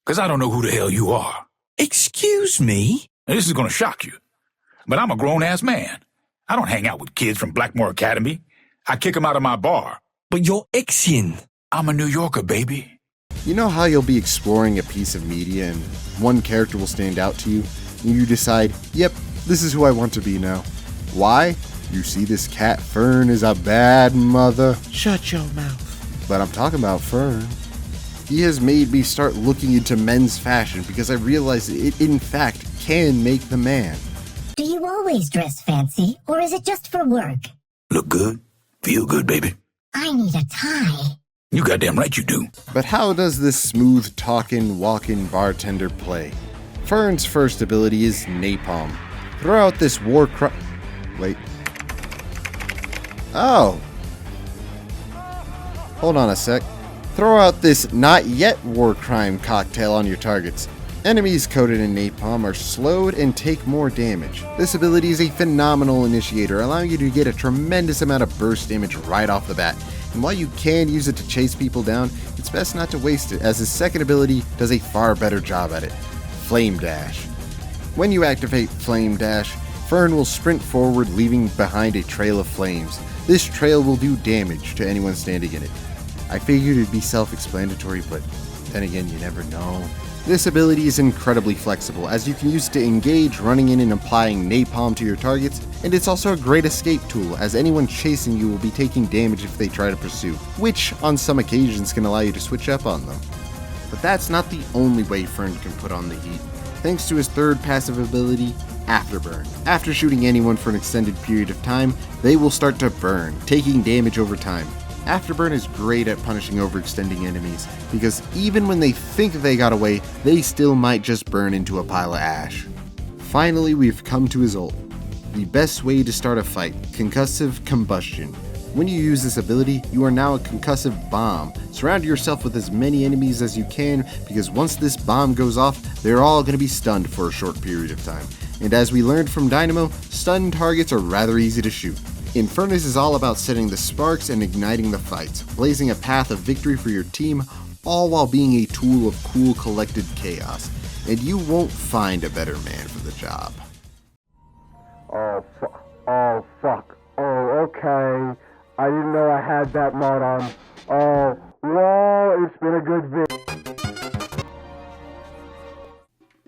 Because I don't know who the hell you are. Excuse me? This is going to shock you. But I'm a grown-ass man. I don't hang out with kids from Blackmore Academy. I kick them out of my bar. But you're Ixian. I'm a New Yorker, baby. You know how you'll be exploring a piece of media and one character will stand out to you, and you decide, yep, this is who I want to be now. Why? You see this cat Fern is a bad mother. Shut your mouth. But I'm talking about Fern. He has made me start looking into men's fashion because I realized it in fact can make the man. Do you always dress fancy, or is it just for work? Look good, feel good, baby. I need a tie. You goddamn right you do. But how does this smooth talking, walking bartender play? Fern's first ability is Napalm. Throw out this war cry. Wait. Oh. Hold on a sec. Throw out this not yet war crime cocktail on your targets. Enemies coated in napalm are slowed and take more damage. This ability is a phenomenal initiator, allowing you to get a tremendous amount of burst damage right off the bat. And while you can use it to chase people down, it's best not to waste it, as his second ability does a far better job at it. Flame Dash. When you activate Flame Dash, Fern will sprint forward, leaving behind a trail of flames. This trail will do damage to anyone standing in it. I figured it'd be self-explanatory, but then again, you never know. This ability is incredibly flexible, as you can use it to engage, running in and applying napalm to your targets, and it's also a great escape tool, as anyone chasing you will be taking damage if they try to pursue, which on some occasions can allow you to switch up on them. But that's not the only way Fern can put on the heat. Thanks to his third passive ability, Afterburn. After shooting anyone for an extended period of time, they will start to burn, taking damage over time. Afterburn is great at punishing overextending enemies, because even when they think they got away, they still might just burn into a pile of ash. Finally, we've come to his ult. The best way to start a fight, Concussive Combustion. When you use this ability, you are now a concussive bomb. Surround yourself with as many enemies as you can, because once this bomb goes off, they're all going to be stunned for a short period of time. And as we learned from Dynamo, stunned targets are rather easy to shoot. Infernus is all about setting the sparks and igniting the fights, blazing a path of victory for your team, all while being a tool of cool collected chaos. And you won't find a better man for the job. Oh fuck. Oh, okay. I didn't know I had that mod on. Oh, whoa, it's been a good vid.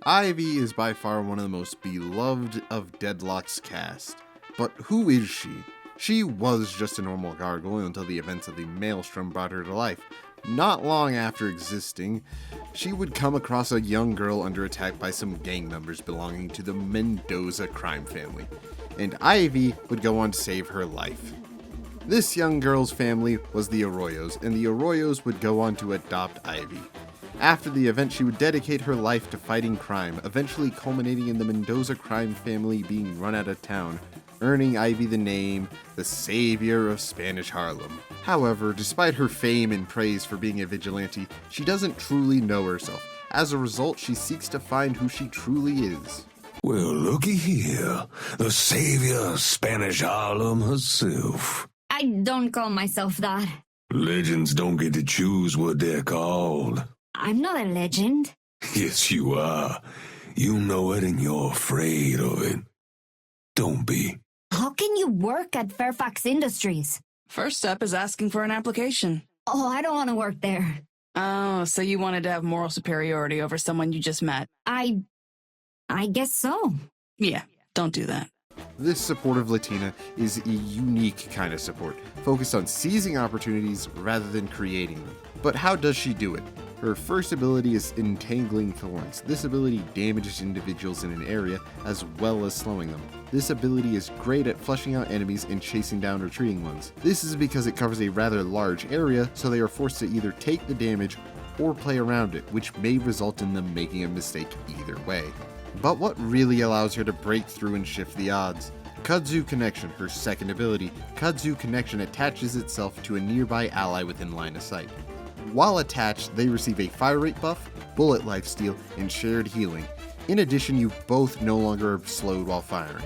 Ivy is by far one of the most beloved of Deadlock's cast. But who is she? She was just a normal gargoyle until the events of the Maelstrom brought her to life. Not long after existing, she would come across a young girl under attack by some gang members belonging to the Mendoza crime family, and Ivy would go on to save her life. This young girl's family was the Arroyos, and the Arroyos would go on to adopt Ivy. After the event, she would dedicate her life to fighting crime, eventually culminating in the Mendoza crime family being run out of town, earning Ivy the name, the Savior of Spanish Harlem. However, despite her fame and praise for being a vigilante, she doesn't truly know herself. As a result, she seeks to find who she truly is. Well, looky here, the Savior of Spanish Harlem herself. I don't call myself that. Legends don't get to choose what they're called. I'm not a legend. Yes, you are. You know it and you're afraid of it. Don't be. How can you work at Fairfax Industries? First step is asking for an application. Oh, I don't want to work there. Oh, so you wanted to have moral superiority over someone you just met? I guess so. Yeah, don't do that. This supportive Latina is a unique kind of support, focused on seizing opportunities rather than creating them. But how does she do it? Her first ability is Entangling Thorns. This ability damages individuals in an area as well as slowing them. This ability is great at flushing out enemies and chasing down retreating ones. This is because it covers a rather large area, so they are forced to either take the damage or play around it, which may result in them making a mistake either way. But what really allows her to break through and shift the odds? Kudzu Connection, her second ability. Kudzu Connection attaches itself to a nearby ally within line of sight. While attached, they receive a fire rate buff, bullet lifesteal, and shared healing. In addition, you both no longer are slowed while firing.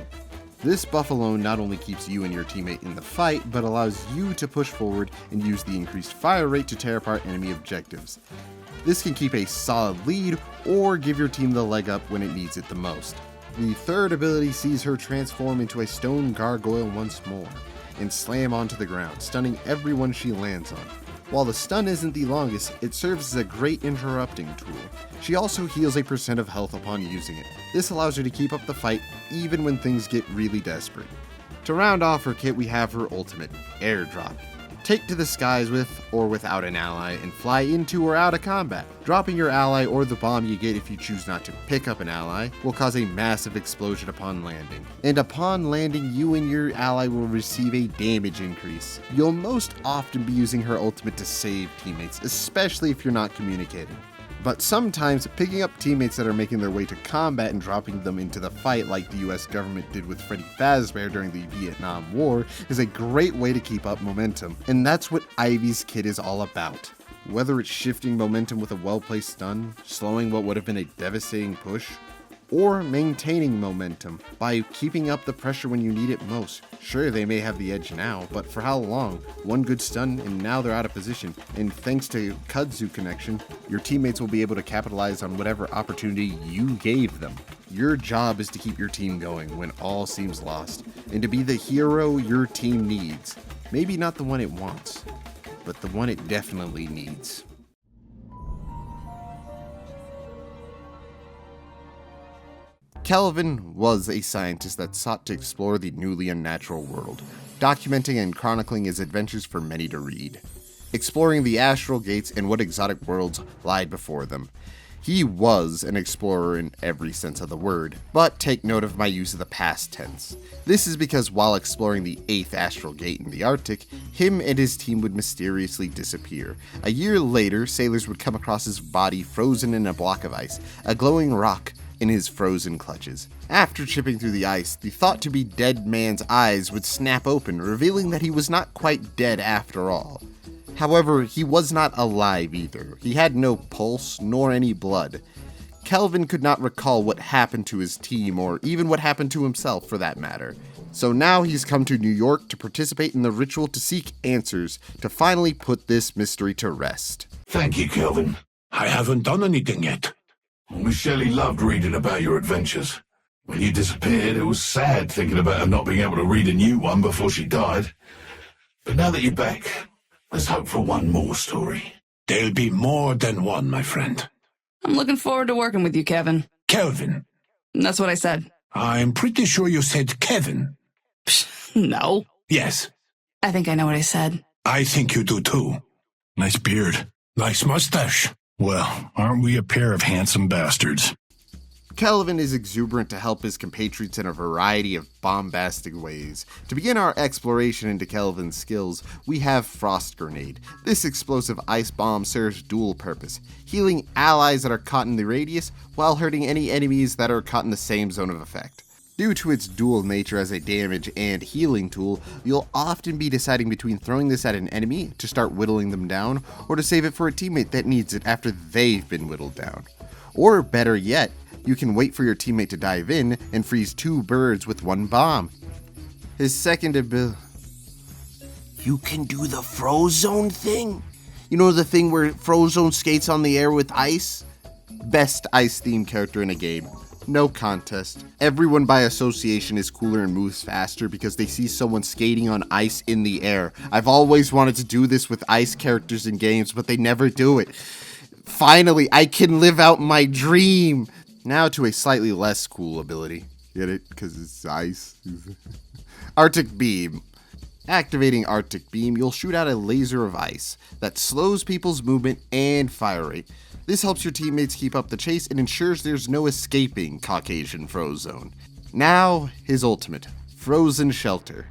This buff alone not only keeps you and your teammate in the fight, but allows you to push forward and use the increased fire rate to tear apart enemy objectives. This can keep a solid lead or give your team the leg up when it needs it the most. The third ability sees her transform into a stone gargoyle once more and slam onto the ground, stunning everyone she lands on. While the stun isn't the longest, it serves as a great interrupting tool. She also heals a % of health upon using it. This allows her to keep up the fight even when things get really desperate. To round off her kit, we have her ultimate, Airdrop. Take to the skies with or without an ally and fly into or out of combat. Dropping your ally or the bomb you get if you choose not to pick up an ally will cause a massive explosion upon landing. And upon landing, you and your ally will receive a damage increase. You'll most often be using her ultimate to save teammates, especially if you're not communicating. But sometimes picking up teammates that are making their way to combat and dropping them into the fight like the US government did with Freddy Fazbear during the Vietnam War is a great way to keep up momentum. And that's what Ivy's kit is all about. Whether it's shifting momentum with a well-placed stun, slowing what would have been a devastating push, or maintaining momentum by keeping up the pressure when you need it most. Sure, they may have the edge now, but for how long? One good stun and now they're out of position, and thanks to kudzu connection, your teammates will be able to capitalize on whatever opportunity you gave them. Your job is to keep your team going when all seems lost, and to be the hero your team needs. Maybe not the one it wants, but the one it definitely needs. Kelvin was a scientist that sought to explore the newly unnatural world, documenting and chronicling his adventures for many to read, exploring the astral gates and what exotic worlds lied before them. He was an explorer in every sense of the word, but take note of my use of the past tense. This is because while exploring the 8th astral gate in the Arctic, him and his team would mysteriously disappear. A year later, sailors would come across his body frozen in a block of ice, a glowing rock in his frozen clutches. After chipping through the ice, the thought to be dead man's eyes would snap open, revealing that he was not quite dead after all. However, he was not alive either. He had no pulse, nor any blood. Kelvin could not recall what happened to his team, or even what happened to himself for that matter. So now he's come to New York to participate in the ritual to seek answers, to finally put this mystery to rest. Thank you, Kelvin. I haven't done anything yet. Miss Shelley loved reading about your adventures. When you disappeared, it was sad thinking about her not being able to read a new one before she died. But now that you're back, let's hope for one more story. There'll be more than one, my friend. I'm looking forward to working with you, Kevin. Kelvin. That's what I said. I'm pretty sure you said Kevin. No. Yes. I think I know what I said. I think you do too. Nice beard. Nice mustache. Well, aren't we a pair of handsome bastards? Kelvin is exuberant to help his compatriots in a variety of bombastic ways. To begin our exploration into Kelvin's skills, we have Frost Grenade. This explosive ice bomb serves dual purpose, healing allies that are caught in the radius, while hurting any enemies that are caught in the same zone of effect. Due to its dual nature as a damage and healing tool, you'll often be deciding between throwing this at an enemy to start whittling them down, or to save it for a teammate that needs it after they've been whittled down. Or better yet, you can wait for your teammate to dive in and freeze 2 birds with 1 bomb. His second ability... You can do the Frozone thing? You know, the thing where Frozone skates on the air with ice? Best ice-themed character in a game. No contest. Everyone by association is cooler and moves faster because they see someone skating on ice in the air. I've always wanted to do this with ice characters in games, but they never do it. Finally, I can live out my dream! Now to a slightly less cool ability. Get it? Because it's ice. Arctic Beam. Activating Arctic Beam, you'll shoot out a laser of ice that slows people's movement and fire rate. This helps your teammates keep up the chase and ensures there's no escaping Caucasian Frozone. Now, his ultimate, Frozen Shelter.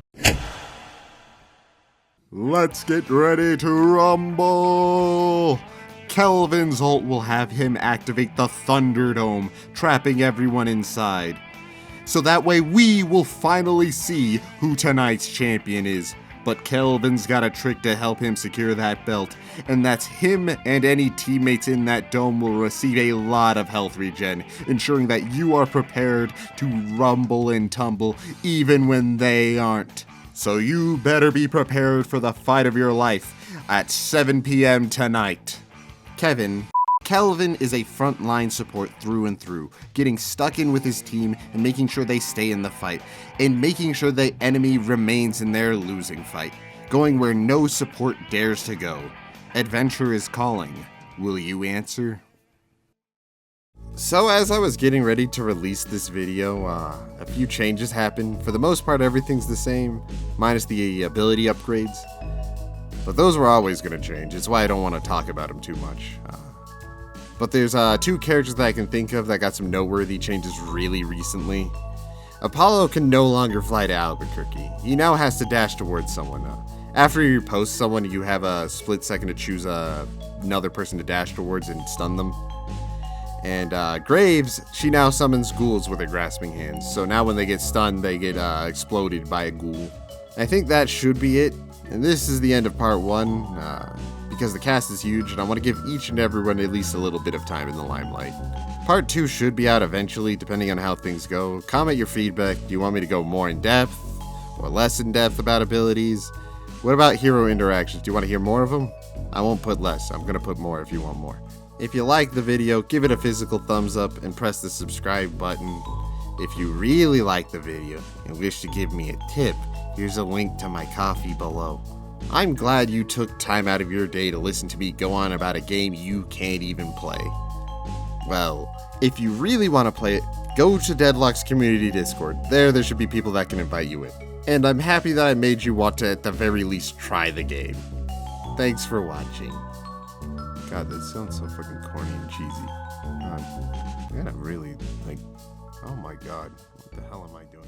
Let's get ready to rumble! Kelvin's ult will have him activate the Thunderdome, trapping everyone inside. So that way we will finally see who tonight's champion is. But Kelvin's got a trick to help him secure that belt, and that's him and any teammates in that dome will receive a lot of health regen, ensuring that you are prepared to rumble and tumble even when they aren't. So you better be prepared for the fight of your life at 7 p.m. tonight. Kelvin is a frontline support through and through, getting stuck in with his team and making sure they stay in the fight, and making sure the enemy remains in their losing fight, going where no support dares to go. Adventure is calling. Will you answer? So as I was getting ready to release this video, a few changes happened. For the most part, everything's the same, minus the ability upgrades. But those were always going to change. It's why I don't want to talk about them too much. But there's 2 characters that I can think of that got some noteworthy changes really recently. Apollo can no longer fly to Albuquerque. He now has to dash towards someone. After you post someone, you have a split second to choose another person to dash towards and stun them. And Graves, she now summons ghouls with her grasping hands. So now when they get stunned, they get exploded by a ghoul. I think that should be it. And this is the end of part 1. Because the cast is huge, and I want to give each and everyone at least a little bit of time in the limelight. Part 2 should be out eventually, depending on how things go. Comment your feedback. Do you want me to go more in depth or less in depth about abilities? What about hero interactions? Do you want to hear more of them? I won't put less. I'm going to put more if you want more. If you like the video, give it a physical thumbs up and press the subscribe button. If you really like the video and wish to give me a tip, here's a link to my Ko-fi below. I'm glad you took time out of your day to listen to me go on about a game you can't even play. Well, if you really want to play it, go to Deadlock's community Discord. There should be people that can invite you in. And I'm happy that I made you want to at the very least try the game. Thanks for watching. God, that sounds so fucking corny and cheesy. I gotta really, oh my god, what the hell am I doing?